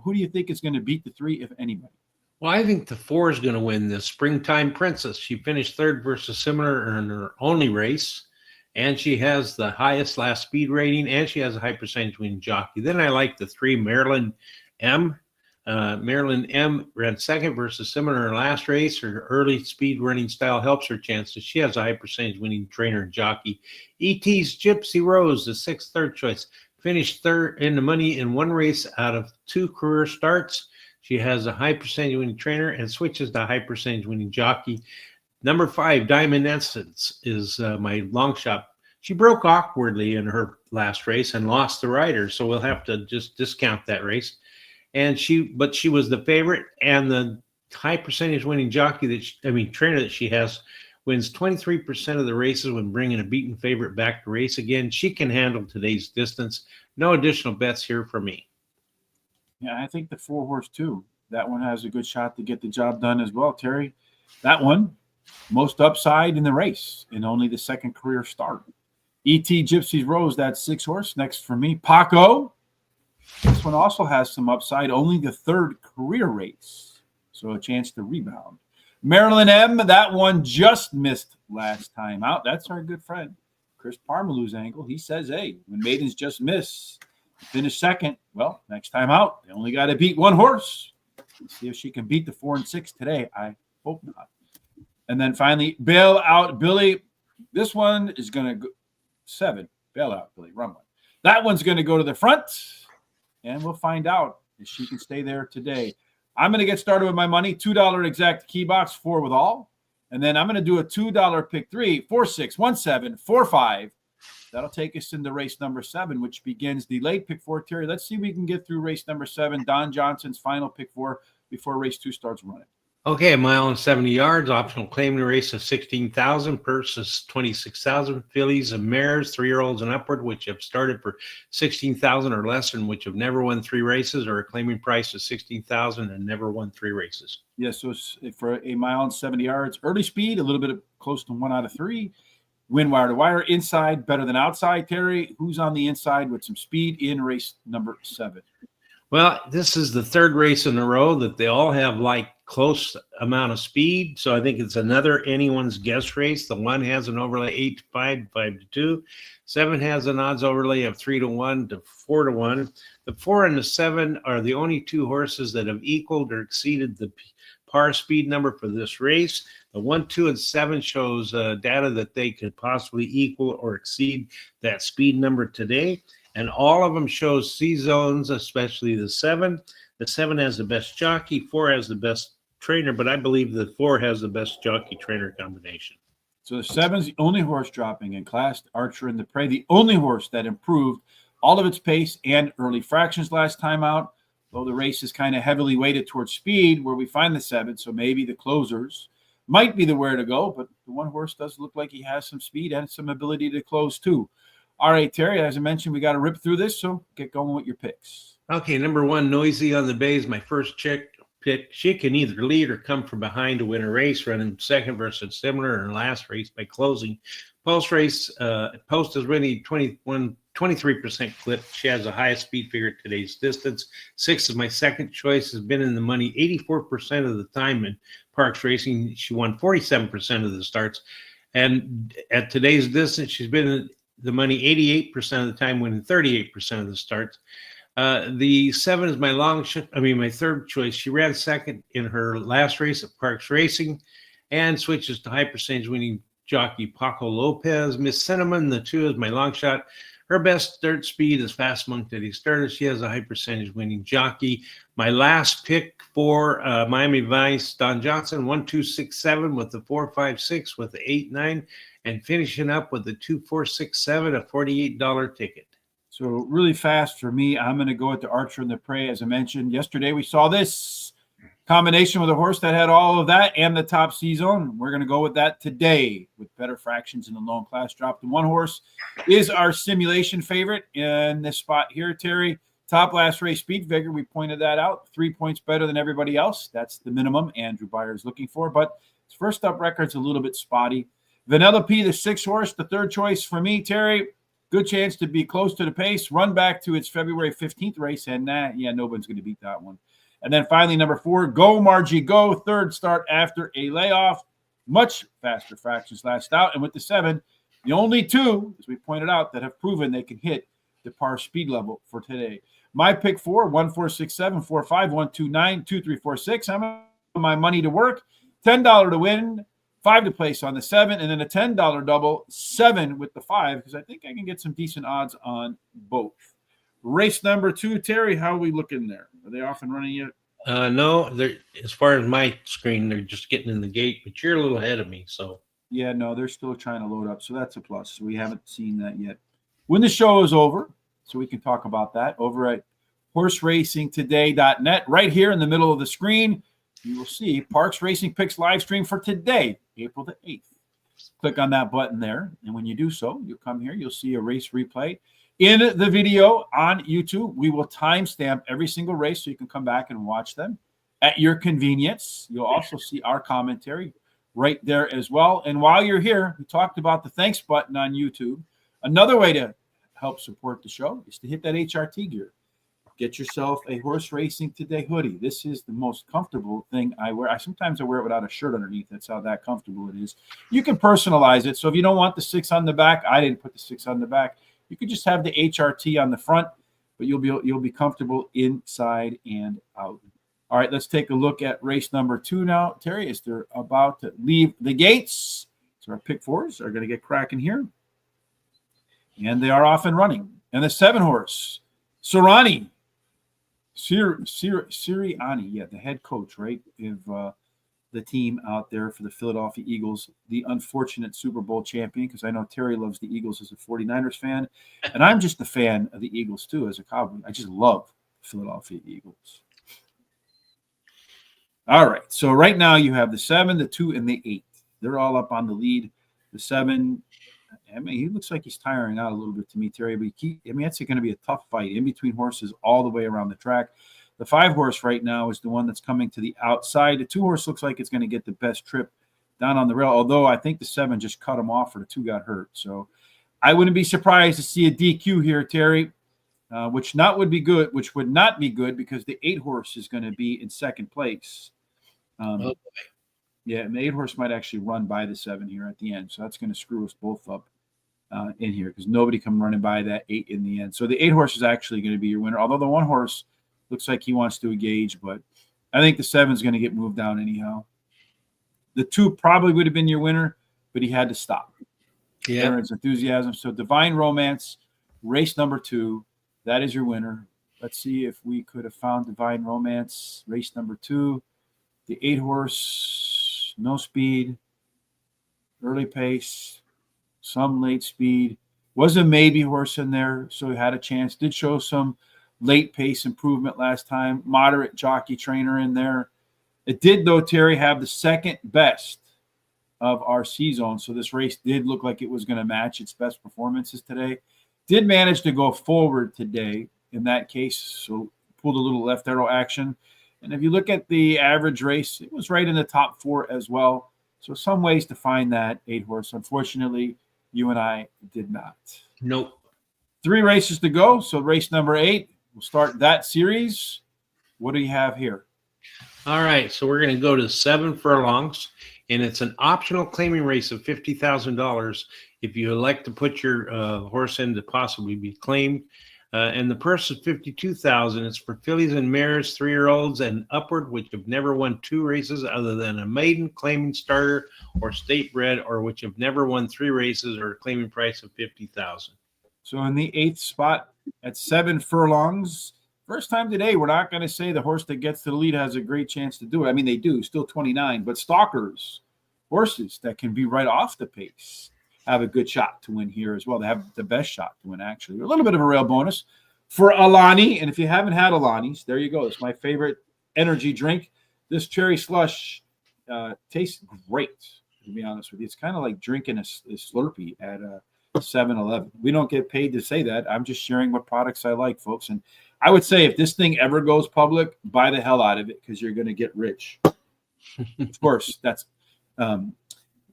Who do you think is going to beat the 3, if anybody? Well, I think the 4 is going to win the Springtime Princess. She finished 3rd versus similar in her only race, and she has the highest last speed rating, and she has a high percentage winning jockey. Then I like the 3, Marilyn M. Marilyn M. ran 2nd versus similar in her last race. Her early speed running style helps her chances. She has a high percentage winning trainer and jockey. E.T.'s Gypsy Rose, the 6th third choice, finished 3rd in the money in 1 race out of 2 career starts. She has a high percentage winning trainer and switches to high percentage winning jockey. Number 5, Diamond Essence, is my long shot. She broke awkwardly in her last race and lost the rider, so we'll have to just discount that race. But she was the favorite, and the high percentage winning jockey trainer that she has wins 23% of the races when bringing a beaten favorite back to race again. She can handle today's distance. No additional bets here for me. Yeah, I think the 4 horse too. That one has a good shot to get the job done as well, Terry. That one, most upside in the race in only the 2nd career start. E.T. Gypsy Rose, that 6 horse. Next for me, Paco. This one also has some upside, only the 3rd career race, so a chance to rebound. Marilyn M., that one just missed last time out. That's our good friend, Chris Parmalou's angle. He says, hey, when maidens just miss, finish 2nd, well, next time out, they only got to beat 1 horse. Let's see if she can beat the 4 and 6 today. I hope not. And then finally, Bail Out Billy. This one is going to go 7. Bail Out Billy, run one. That one's going to go to the front, and we'll find out if she can stay there today. I'm going to get started with my money. $2 exact key box, 4 with all. And then I'm going to do a $2 pick 3, 4, 6, 1, 7, 4, 5. That'll take us into race number 7, which begins the late pick 4. Terry, let's see if we can get through race number 7, Don Johnson's final pick 4, before race 2 starts running. Okay, a mile and 70 yards, optional claim in a race of 16,000, purse is 26,000, fillies and mares, 3-year-olds and upward, which have started for 16,000 or less and which have never won 3 races, or a claiming price of 16,000 and never won 3 races. Yes, so for a mile and 70 yards, early speed, a little bit of close to 1 out of 3. win wire to wire. Inside better than outside. Terry, who's on the inside with some speed in race number 7? Well, this is the third race in a row that they all have like close amount of speed. So I think it's another anyone's guess race. The 1 has an overlay 8-5, 5-2. 7 has an odds overlay of 3-1 to 4-1. The 4 and the 7 are the only 2 horses that have equaled or exceeded the par speed number for this race. The 1, 2, and 7 shows data that they could possibly equal or exceed that speed number today. And all of them show C zones, especially the 7. The 7 has the best jockey, 4 has the best trainer, but I believe the 4 has the best jockey trainer combination. So the 7's the only horse dropping in class. Archer in the Prey, the only horse that improved all of its pace and early fractions last time out. Though the race is kind of heavily weighted towards speed, where we find the 7. So maybe the closers might be the where to go, but the one horse does look like he has some speed and some ability to close too. All right, Terry, as I mentioned, we got to rip through this, so get going with your picks. Okay, number 1, Noisy on the Bay is my first pick. She can either lead or come from behind to win a race, running second versus similar in last race by closing. Post is winning 23% clip. She has the highest speed figure at today's distance. 6 is my second choice, has been in the money 84% of the time in Parx Racing. She won 47% of the starts. And at today's distance, she's been in the money 88% of the time, winning 38% of the starts. The 7 is my third choice. She ran second in her last race at Parx Racing and switches to high percentage winning jockey Paco Lopez. Miss Cinnamon, the 2 is my long shot. Her best start speed is fast among today's starters. She has a high percentage winning jockey. My last pick for Miami Vice, Don Johnson, 1, 2, 6, 7 with the 4, 5, 6 with the 8, 9. And finishing up with the 2, 4, 6, 7, a $48 ticket. So really fast for me, I'm going to go with the Archer and the Prey. As I mentioned yesterday, we saw this combination with a horse that had all of that and the top C zone. We're going to go with that today with better fractions in the lone class drop. The 1 horse is our simulation favorite in this spot here, Terry. Top last race speed figure, we pointed that out. 3 points better than everybody else. That's the minimum Andrew Beyer is looking for. But his first up record's a little bit spotty. Vanellope, the 6 horse, the third choice for me, Terry. Good chance to be close to the pace. Run back to its February 15th race, and nobody's going to beat that one. And then finally, number 4, Go Margie Go. Third start after a layoff. Much faster fractions last out. And with the 7, the only 2, as we pointed out, that have proven they can hit the par speed level for today. My pick 4, 1, 4, 6, 7, 4, 5, 1, 2, 9, 2, 3, 4, 6. I'm going to put my money to work. $10 to win. 5 to place on the 7, and then a $10 double, 7 with the 5, because I think I can get some decent odds on both. Race number 2, Terry, how are we looking there? Are they off and running yet? No, as far as my screen, they're just getting in the gate, but you're a little ahead of me. So yeah, no, they're still trying to load up, so that's a plus. So we haven't seen that yet. When the show is over, so we can talk about that, over at horseracingtoday.net, right here in the middle of the screen, you will see Parx Racing Picks live stream for today, April the 8th. Click on that button there, and when you do so, you'll come here. You'll see a race replay in the video on YouTube. We will timestamp every single race so you can come back and watch them at your convenience. You'll also see our commentary right there as well. And while you're here, we talked about the thanks button on YouTube. Another way to help support the show is to hit that HRT gear. Get yourself a Horse Racing Today hoodie. This is the most comfortable thing I wear. Sometimes I wear it without a shirt underneath. That's how that comfortable it is. You can personalize it. So if you don't want the 6 on the back, I didn't put the 6 on the back. You could just have the HRT on the front, but you'll be comfortable inside and out. All right, let's take a look at race number 2 now. Terry, as they're about to leave the gates. So our pick 4s are going to get cracking here. And they are off and running. And the 7 horse, Sirianni, the head coach, right, of the team out there for the Philadelphia Eagles, the unfortunate Super Bowl champion, because I know Terry loves the Eagles as a 49ers fan, and I'm just a fan of the Eagles too as a Cowboy. I just love Philadelphia Eagles. All right, so right now you have the 7, the 2, and the 8. They're all up on the lead. The 7, I mean, he looks like he's tiring out a little bit to me, Terry, but it's going to be a tough fight in between horses all the way around the track. The 5 horse right now is the one that's coming to the outside. The 2 horse looks like it's going to get the best trip down on the rail, although I think the 7 just cut him off or the 2 got hurt. So I wouldn't be surprised to see a DQ here, Terry, which would not be good because the 8 horse is going to be in second place. Yeah, and the 8 horse might actually run by the 7 here at the end. So that's going to screw us both up in here because nobody come running by that 8 in the end. So the 8 horse is actually going to be your winner, although the 1 horse looks like he wants to engage, but I think the 7 is going to get moved down anyhow. The 2 probably would have been your winner, but he had to stop. Yeah. Aaron's enthusiasm. So Divine Romance, race number 2, that is your winner. Let's see if we could have found Divine Romance, race number 2. The 8 horse, no speed, early pace, some late speed. Was a maybe horse in there, so he had a chance. Did show some late pace improvement last time. Moderate jockey trainer in there. It did, though, Terry, have the second best of our C-zone. So this race did look like it was going to match its best performances today. Did manage to go forward today in that case. So pulled a little left arrow action. And if you look at the average race, it was right in the top 4 as well. So some ways to find that 8 horse. Unfortunately, you and I did not. Nope. 3 races to go. So race number 8, we'll start that series. What do you have here? All right, so we're going to go to 7 furlongs, and it's an optional claiming race of $50,000 if you elect to put your horse in to possibly be claimed. And the purse is $52,000. It's for fillies and mares, 3-year-olds and upward, which have never won 2 races other than a maiden, claiming starter, or state bred, or which have never won 3 races or a claiming price of $50,000. So in the 8th spot at 7 furlongs. First time today, we're not going to say the horse that gets to the lead has a great chance to do it. I mean, they do, still 29, but stalkers, horses that can be right off the pace, have a good shot to win here as well. They have the best shot to win, actually. A little bit of a rail bonus for Alani. And if you haven't had Alani's, there you go. It's my favorite energy drink. This cherry slush tastes great, to be honest with you. It's kind of like drinking a Slurpee at a 7-Eleven. We don't get paid to say that. I'm just sharing what products I like, folks. And I would say if this thing ever goes public, buy the hell out of it because you're going to get rich. Of course, that's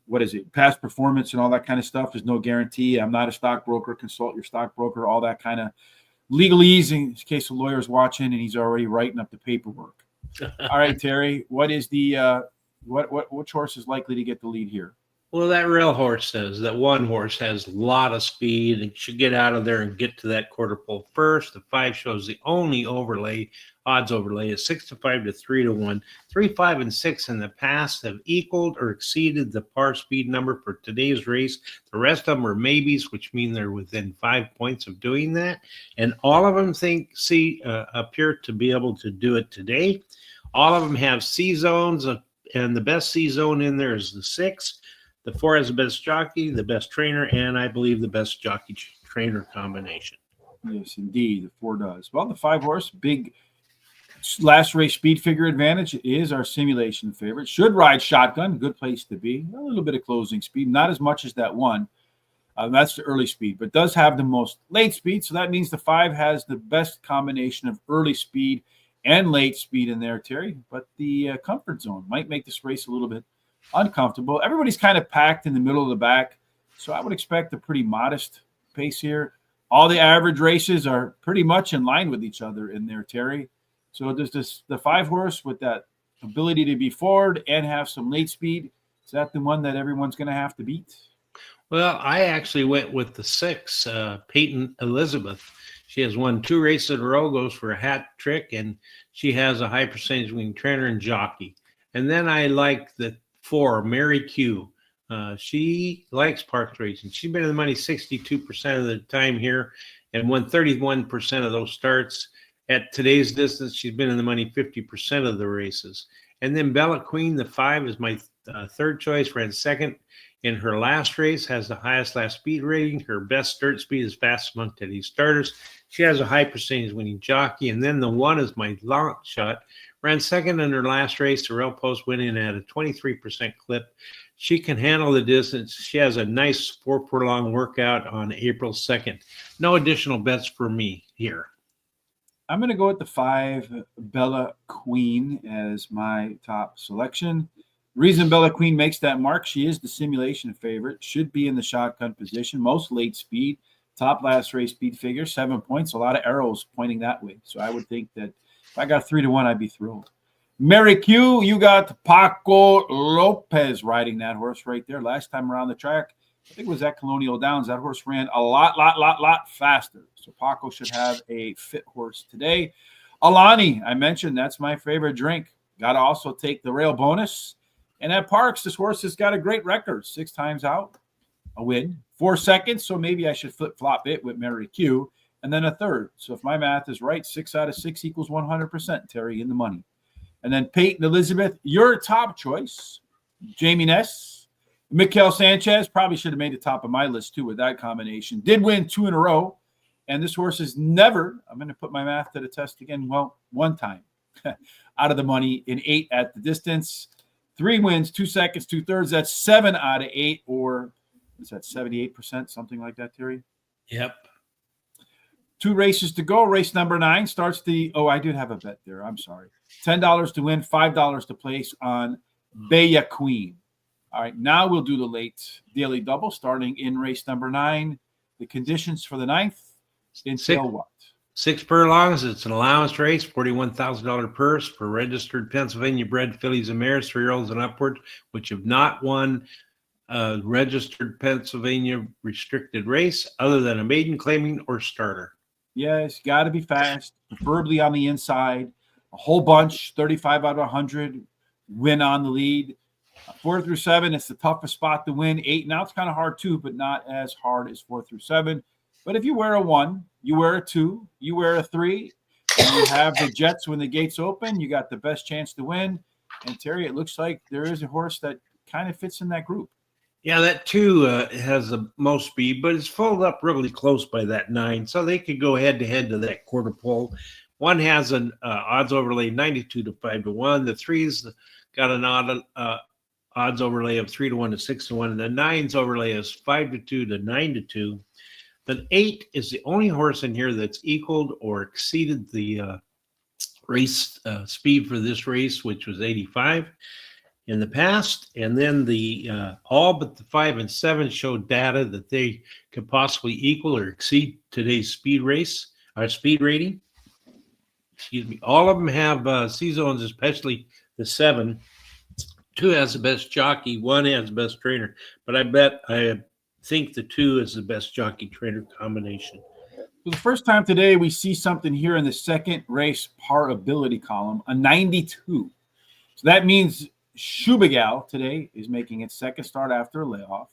what is it? Past performance and all that kind of stuff. There's no guarantee. I'm not a stockbroker. Consult your stockbroker. All that kind of legalese in case the lawyer's watching and he's already writing up the paperwork. All right, Terry. What is the which horse is likely to get the lead here? Well, that rail horse says that 1 horse has a lot of speed and should get out of there and get to that quarter pole first. The 5 shows the only odds overlay is 6-5 to 3-1. 3, 5, and 6 in the past have equaled or exceeded the par speed number for today's race. The rest of them are maybes, which mean they're within 5 points of doing that. And all of them appear to be able to do it today. All of them have C zones, and the best C zone in there is the 6. The 4 has the best jockey, the best trainer, and I believe the best jockey-trainer combination. Yes, indeed. The 4 does. Well, the 5 horse, big last race speed figure advantage is our simulation favorite. Should ride shotgun, good place to be. A little bit of closing speed, not as much as that 1. That's the early speed, but does have the most late speed. So that means the 5 has the best combination of early speed and late speed in there, Terry. But the comfort zone might make this race a little bit uncomfortable. Everybody's kind of packed in the middle of the back, so I would expect a pretty modest pace here. All the average races are pretty much in line with each other in there, Terry. So does the 5 horse with that ability to be forward and have some late speed, is that the one that everyone's going to have to beat? Well, I actually went with the 6, Peyton Elizabeth. She has won 2 races in a row, goes for a hat trick, and she has a high percentage winning trainer and jockey. And then I like the 4, Mary Q. She likes Parx Racing. She's been in the money 62% of the time here and won 31% of those starts. At today's distance, she's been in the money 50% of the races. And then Bella Queen, the 5, is my 3rd choice, ran 2nd in her last race, has the highest last speed rating. Her best start speed is fast among today's starters. She has a high percentage winning jockey. And then the 1 is my long shot. Ran 2nd in her last race, the rail post winning at a 23% clip. She can handle the distance. She has a nice 4 furlong workout on April 2nd. No additional bets for me here. I'm going to go with the 5, Bella Queen, as my top selection. Reason Bella Queen makes that mark. She is the simulation favorite. Should be in the shotgun position. Most late speed. Top last race speed figure. 7 points. A lot of arrows pointing that way. So I would think that if I got 3-1, I'd be thrilled. Mary Q, you got Paco Lopez riding that horse right there. Last time around the track, I think it was at Colonial Downs. That horse ran a lot faster. So Paco should have a fit horse today. Alani, I mentioned that's my favorite drink. Got to also take the rail bonus. And at Parx, this horse has got a great record. 6 times out, a win. 4 seconds, so maybe I should flip-flop it with Mary Q. And then a third. So if my math is right, 6 out of 6 equals 100%, Terry, in the money. And then Peyton Elizabeth, your top choice. Jamie Ness. Mikel Sanchez probably should have made the top of my list, too, with that combination. Did win 2 in a row. And this horse is never, I'm going to put my math to the test again, well, 1 time out of the money in 8 at the distance. 3 wins, 2 seconds, 2/3. That's 7 out of 8, or is that 78%, something like that, Terry? Yep. 2 races to go. Race number 9 starts I did have a bet there. I'm sorry. $10 to win, $5 to place on Bella Queen. All right, now we'll do the late daily double starting in race number 9. The conditions for the 9th entail what? 6 furlongs. It's an allowance race, $41,000 purse for registered Pennsylvania-bred fillies and mares, 3-year-olds and upward, which have not won a registered Pennsylvania restricted race other than a maiden claiming or starter. Yes, got to be fast, preferably on the inside. A whole bunch, 35 out of 100, win on the lead. 4 through 7, it's the toughest spot to win. 8, now it's kind of hard too, but not as hard as 4 through 7. But if you wear a 1, you wear a 2, you wear a 3, and you have the Jets when the gates open, you got the best chance to win. And Terry, it looks like there is a horse that kind of fits in that group. Yeah, that 2 has the most speed, but it's folded up really close by that 9, so they could go head-to-head to that quarter pole. 1 has an odds overlay 92 to 5-1. The 3's got an odds overlay of 3-1 to 6-1, and the 9's overlay is 5-2 to 9-2. The 8 is the only horse in here that's equaled or exceeded the race speed for this race, which was 85 in the past. And then the all but the 5 and 7 showed data that they could possibly equal or exceed today's speed rating. Excuse me. All of them have C-zones, especially the 7. 2 has the best jockey, 1 has the best trainer. But I think the 2 is the best jockey trainer combination. For the first time today, we see something here in the second race par ability column, a 92. So that means Shubagal today is making its second start after a layoff.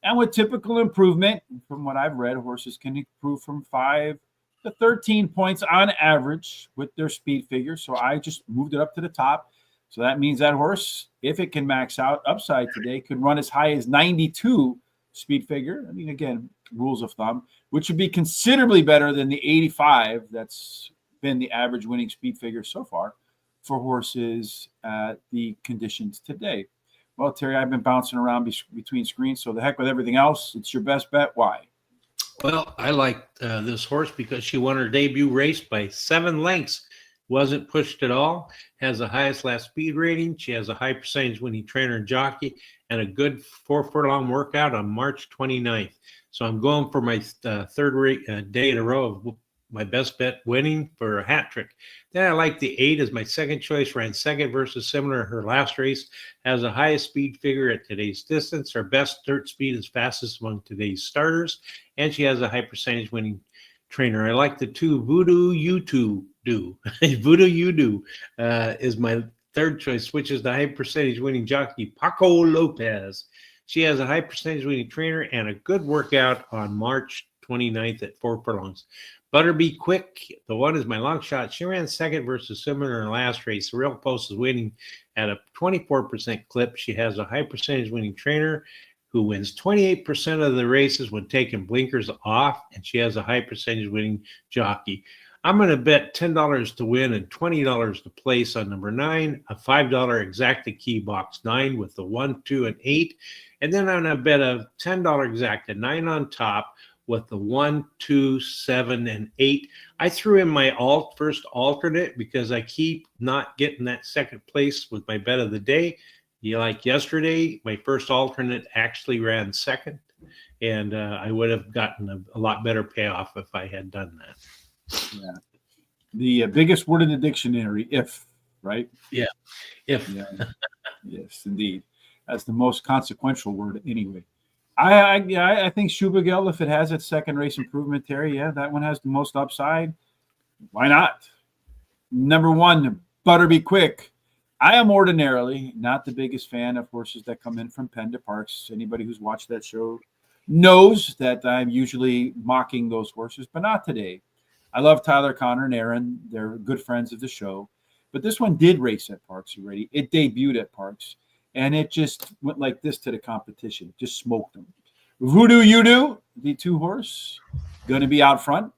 And with typical improvement, from what I've read, horses can improve from 5 to 13 points on average with their speed figure. So I just moved it up to the top. So that means that horse, if it can max out upside today, could run as high as 92 speed figure. I mean, again, rules of thumb, which would be considerably better than the 85 that's been the average winning speed figure so far for horses at the conditions today. Well, Terry, I've been bouncing around between screens, so the heck with everything else. It's your best bet. Why? Well, I like this horse because she won her debut race by 7 lengths. Wasn't pushed at all. Has the highest last speed rating. She has a high percentage winning trainer and jockey and a good 4 furlong workout on March 29th. So I'm going for my third day in a row of my best bet winning for a hat trick. Then I like the 8 as my second choice. Ran second versus similar her last race. Has the highest speed figure at today's distance. Her best dirt speed is fastest among today's starters. And she has a high percentage winning trainer. I like the 2 Voodoo You Do. Voodoo You Do is my third choice, which is the high percentage winning jockey Paco Lopez. She has a high percentage winning trainer and a good workout on March 29th at 4 furlongs. Butterby Quick, the 1 is my long shot. She ran second versus similar in her last race. The Real Post is winning at a 24% clip. She has a high percentage winning trainer who wins 28% of the races when taking blinkers off, and she has a high percentage winning jockey. I'm going to bet $10 to win and $20 to place on number 9, a $5 exacta key box 9 with the 1, 2, and 8. And then I'm going to bet a $10 exacta 9 on top with the 1, 2, 7, and 8. I threw in my first alternate because I keep not getting that second place with my bet of the day. Like yesterday, my first alternate actually ran second, and I would have gotten a lot better payoff if I had done that. Yeah. The biggest word in the dictionary, if, right? Yeah. If. Yeah. Yes, indeed. That's the most consequential word anyway. I think Schubigel, if it has its second race improvement, Terry, yeah, that one has the most upside. Why not? Number one, Butterby Quick. I am ordinarily not the biggest fan of horses that come in from Penn to Parx. Anybody who's watched that show knows that I'm usually mocking those horses, but not today. I love Tyler Connor and Aaron. They're good friends of the show. But this one did race at Parx already. It debuted at Parx, and it just went like this to the competition. Just smoked them. Voodoo Udo, the 2-horse, going to be out front.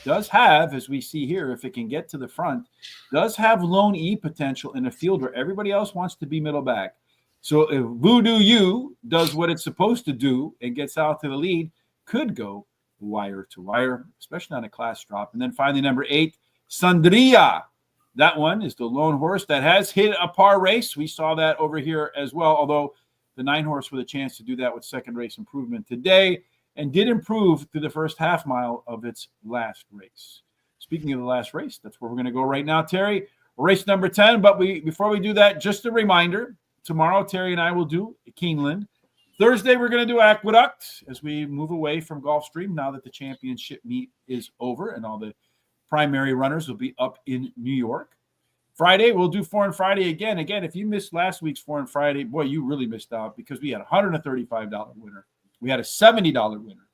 Does have, as we see here, if it can get to the front, does have lone E potential in a field where everybody else wants to be middle back. So if Voodoo U does what it's supposed to do and gets out to the lead, could go wire to wire, especially on a class drop. And then finally, number 8, Sandria. That one is the lone horse that has hit a par race. We saw that over here as well, although the 9-horse with a chance to do that with second race improvement today and did improve through the first half mile of its last race. Speaking of the last race, that's where we're going to go right now, Terry. Race number 10, but before we do that, just a reminder, tomorrow Terry and I will do Keeneland. Thursday, we're going to do Aqueduct as we move away from Gulfstream now that the championship meet is over and all the primary runners will be up in New York. Friday, we'll do Foreign Friday again. Again, if you missed last week's Foreign Friday, boy, you really missed out because we had a $135 winner. We had a $70 winner.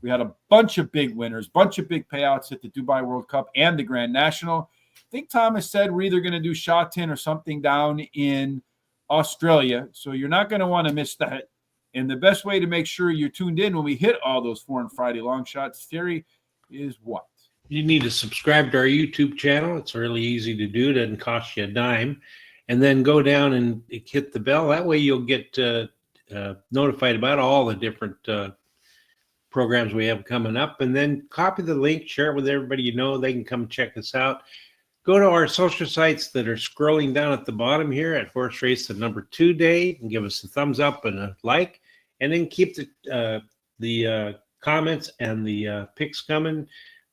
We had a bunch of big winners, bunch of big payouts at the Dubai World Cup and the Grand National. I think Thomas said we're either going to do Sha Tin or something down in Australia. So you're not going to want to miss that. And the best way to make sure you're tuned in when we hit all those Foreign Friday long shots, Terry, is what? You need to subscribe to our YouTube channel. It's really easy to do. It doesn't cost you a dime. And then go down and hit the bell. That way you'll get notified about all the different programs we have coming up. And then copy the link, share it with everybody you know. They can come check us out. Go to our social sites that are scrolling down at the bottom here at Horse Race the number 2 day and give us a thumbs up and a like. And then keep the comments and the picks coming.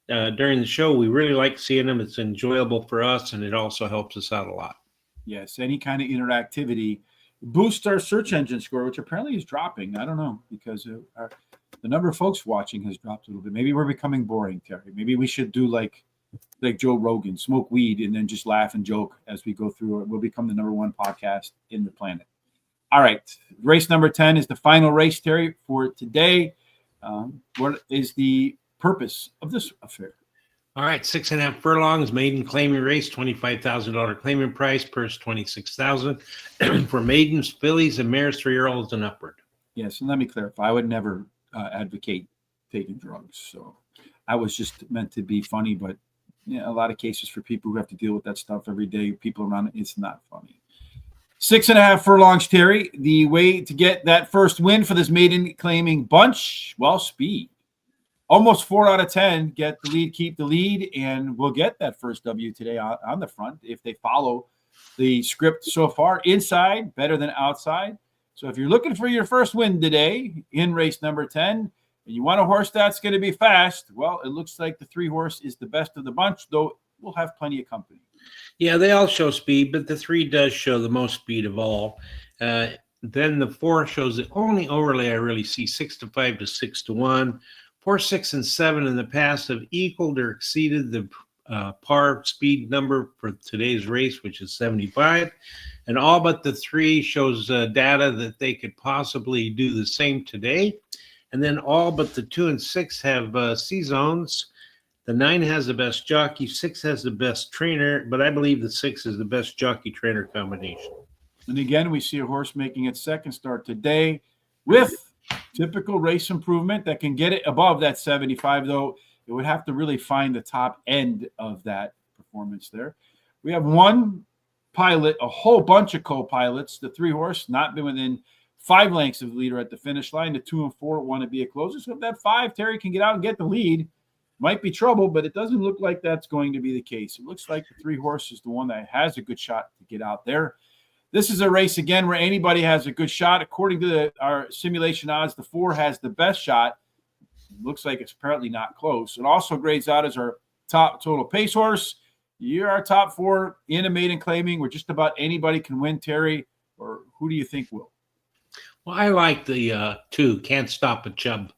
During the show, we really like seeing them. It's enjoyable for us, and it also helps us out a lot. Yes, any kind of interactivity boosts our search engine score, which apparently is dropping. I don't know, because the number of folks watching has dropped a little bit. Maybe we're becoming boring, Terry. Maybe we should do like Joe Rogan, smoke weed, and then just laugh and joke as we go through it. We'll become the number 1 podcast in the planet. All right, race number 10 is the final race, Terry, for today. What is the purpose of this affair? All right, 6.5 furlongs, maiden claiming race, $25,000 claiming price, purse $26,000 for maidens, fillies, and mares 3-year-olds and upward. Yes, and let me clarify. I would never advocate taking drugs. So I was just meant to be funny, but a lot of cases for people who have to deal with that stuff every day, people around it, it's not funny. 6.5 furlongs, Terry. The way to get that first win for this maiden claiming bunch, well, speed. Almost 4 out of 10 get the lead, keep the lead, and we'll get that first W today on the front if they follow the script so far. Inside, better than outside. So if you're looking for your first win today in race number 10, and you want a horse that's going to be fast, well, it looks like the 3-horse is the best of the bunch, though we'll have plenty of company. Yeah, they all show speed, but the 3 does show the most speed of all. Then the 4 shows the only overlay I really see, 6-5 to 6-1. 4, 6, and 7 in the past have equaled or exceeded the par speed number for today's race, which is 75. And all but the 3 shows data that they could possibly do the same today. And then all but the 2 and 6 have C-zones. The 9 has the best jockey, 6 has the best trainer, but I believe the 6 is the best jockey-trainer combination. And again, we see a horse making its second start today with typical race improvement that can get it above that 75, though it would have to really find the top end of that performance there. We have 1 pilot, a whole bunch of co-pilots. The 3-horse not been within 5 lengths of the leader at the finish line. The 2 and 4 want to be a closer. So if that 5, Terry, can get out and get the lead, might be trouble, but it doesn't look like that's going to be the case. It looks like the 3-horse is the one that has a good shot to get out there. This is a race, again, where anybody has a good shot. According to our simulation odds, the 4 has the best shot. Looks like it's apparently not close. It also grades out as our top total pace horse. You're our top 4 in a maiden claiming where just about anybody can win, Terry. Or who do you think will? Well, I like the 2, Can't Stop a Chub.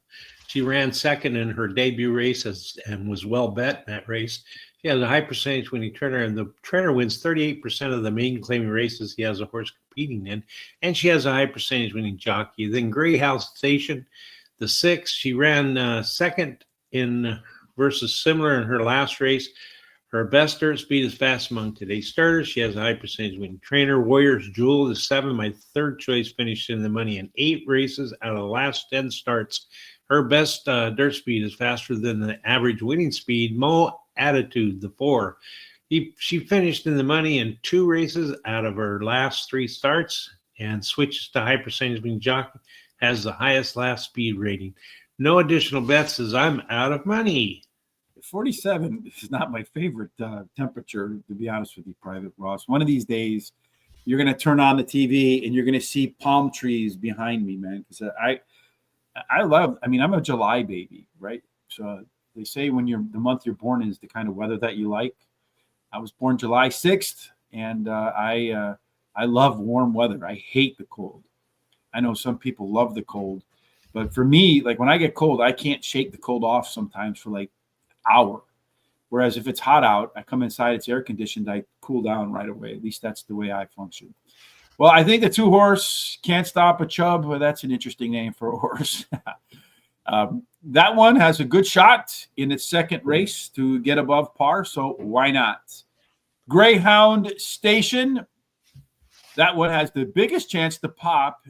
She ran second in her debut race and was well bet in that race. She has a high percentage winning trainer, and the trainer wins 38% of the maiden claiming races he has a horse competing in, and she has a high percentage winning jockey. Then Greyhound Station, the 6, she ran second in versus similar in her last race. Her best dirt speed is fast among today's starters. She has a high percentage winning trainer. Warrior's Jewel is 7, my third choice, finished in the money in 8 races out of the last 10 starts. Her best dirt speed is faster than the average winning speed. Mo Attitude, the 4. She finished in the money in 2 races out of her last 3 starts and switches to high percentage winning jockey. Has the highest last speed rating. No additional bets as I'm out of money. 47 is not my favorite temperature, to be honest with you, Private Ross. One of these days, you're going to turn on the TV and you're going to see palm trees behind me, man. Because I'm a July baby, right? So they say when the month you're born is the kind of weather that you like. I was born July 6th, and I love warm weather. I hate the cold. I know some people love the cold, but for me, like when I get cold, I can't shake the cold off sometimes for like an hour. Whereas if it's hot out, I come inside, it's air conditioned, I cool down right away. At least that's the way I function. Well, I think the 2 horse Can't Stop a Chub. Well, that's an interesting name for a horse. That one has a good shot in its second race to get above par, so why not? Greyhound Station. That one has the biggest chance to pop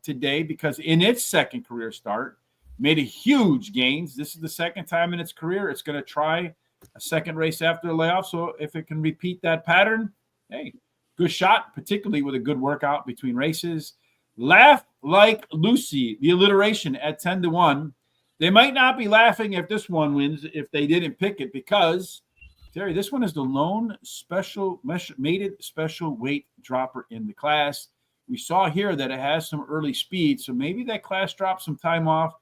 today because in its second career start, made a huge gains. This is the second time in its career. It's going to try a second race after the layoff. So if it can repeat that pattern, hey, good shot, particularly with a good workout between races. Laugh Like Lucy, the alliteration at 10-1. They might not be laughing if this one wins if they didn't pick it because, Terry, this one is the lone mated special weight dropper in the class. We saw here that it has some early speed, so maybe that class dropped some time off.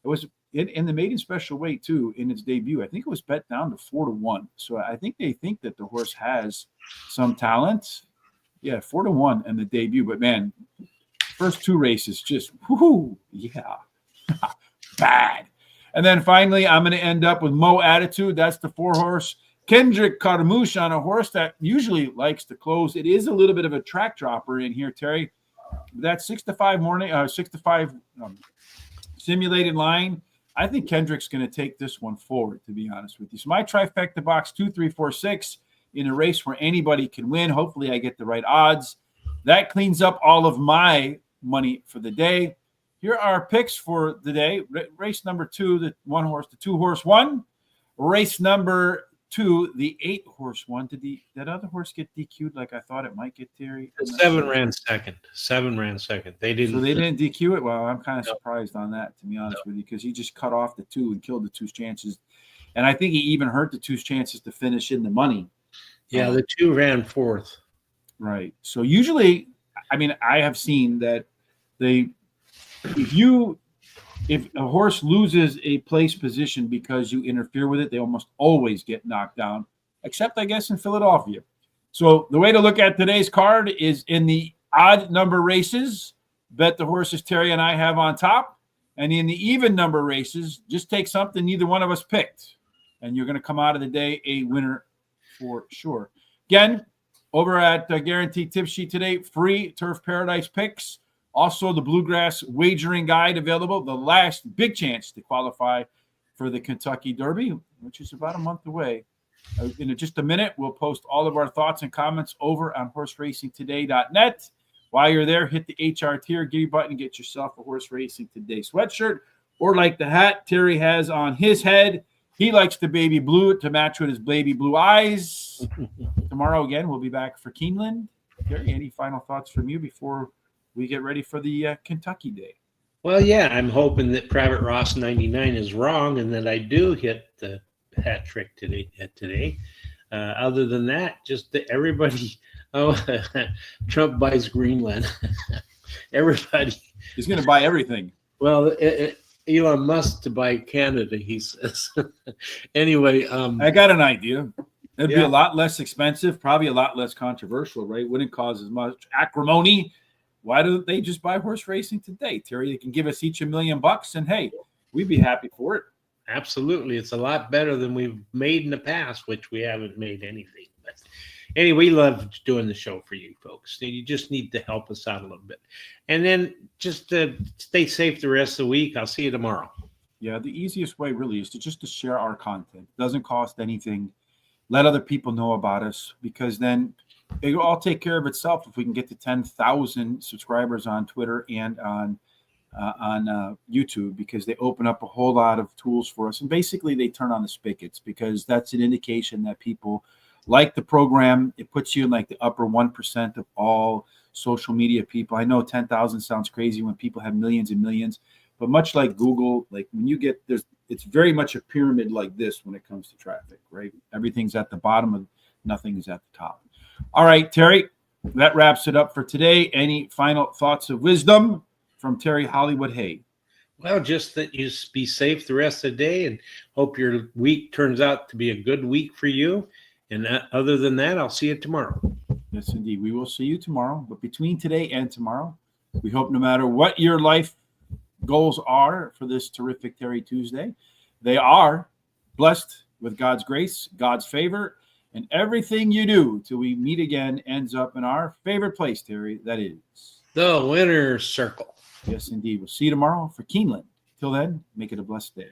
It was in the maiden special weight, too, in its debut. I think it was bet down to 4-1. So I think they think that the horse has some talent. Yeah, 4-1 in the debut. But, man, first 2 races just, whoo, yeah, bad. And then finally, I'm going to end up with Mo Attitude. That's the 4 horse. Kendrick Carmouche on a horse that usually likes to close. It is a little bit of a track dropper in here, Terry. That 6-5 simulated line, I think Kendrick's going to take this one forward, to be honest with you. So my trifecta box 2, 3, 4, 6 in a race where anybody can win. Hopefully I get the right odds. That cleans up all of my money for the day. Here are our picks for the day. Race number 2, the 1 horse, the 2 horse 1. Race number 2, the 8 horse 1. Did that other horse get DQ'd like I thought it might get, Terry? The 7 ran second. 7 ran second. They didn't. So they didn't DQ it? Well, I'm kind of surprised on that, to be honest with you, because he just cut off the 2 and killed the 2's chances. And I think he even hurt the 2's chances to finish in the money. Yeah, the 2 ran 4th. Right. So usually, I mean, I have seen that if a horse loses a place position because you interfere with it, they almost always get knocked down, except I guess in Philadelphia. So the way to look at today's card is in the odd number races, bet the horses Terry and I have on top. And in the even number races, just take something neither one of us picked. And you're going to come out of the day a winner for sure. Again, over at Guaranteed Tip Sheet today, free Turf Paradise picks. Also, the Bluegrass Wagering Guide available. The last big chance to qualify for the Kentucky Derby, which is about a month away. In just a minute, we'll post all of our thoughts and comments over on horseracingtoday.net. While you're there, hit the HR tier, give button, get yourself a Horse Racing Today sweatshirt. Or like the hat Terry has on his head, he likes the baby blue to match with his baby blue eyes. Tomorrow, again, we'll be back for Keeneland. Terry, any final thoughts from you before we get ready for the Kentucky Day? Well, yeah, I'm hoping that Private Ross 99 is wrong and that I do hit the hat trick today. Other than that, just everybody Oh, Trump buys Greenland. Everybody. He's going to buy everything. Well, Elon Musk to buy Canada, he says. Anyway, I got an idea. It'd be Yeah. a lot less expensive, probably a lot less controversial, right? Wouldn't cause as much acrimony. Why don't they just buy horse racing today, Terry? They can give us each $1 million, and hey, we'd be happy for it. absolutely. It's a lot better than we've made in the past, which we haven't made anything. But anyway, we love doing the show for you folks. You just need to help us out a little bit. And then just stay safe the rest of the week. I'll see you tomorrow. Yeah, the easiest way really is to share our content. It doesn't cost anything. Let other people know about us, because then it will all take care of itself if we can get to 10,000 subscribers on Twitter and on YouTube, because they open up a whole lot of tools for us. And basically they turn on the spigots, because that's an indication that people like the program. It puts you in like the upper 1% of all social media people. I know 10,000 sounds crazy when people have millions and millions, but much like Google, like when you get it's very much a pyramid like this when it comes to traffic, right? Everything's at the bottom and nothing is at the top. All right, Terry, that wraps it up for today. Any final thoughts of wisdom from Terry Hollywood Hay? Well, just that you be safe the rest of the day, and hope your week turns out to be a good week for you. And other than that, I'll see you tomorrow. Yes, indeed. We will see you tomorrow. But between today and tomorrow, we hope no matter what your life goals are for this terrific Terry Tuesday, they are blessed with God's grace, God's favor, and everything you do till we meet again ends up in our favorite place, Terry. That is the winner's circle. Yes, indeed. We'll see you tomorrow for Keeneland. Till then, make it a blessed day.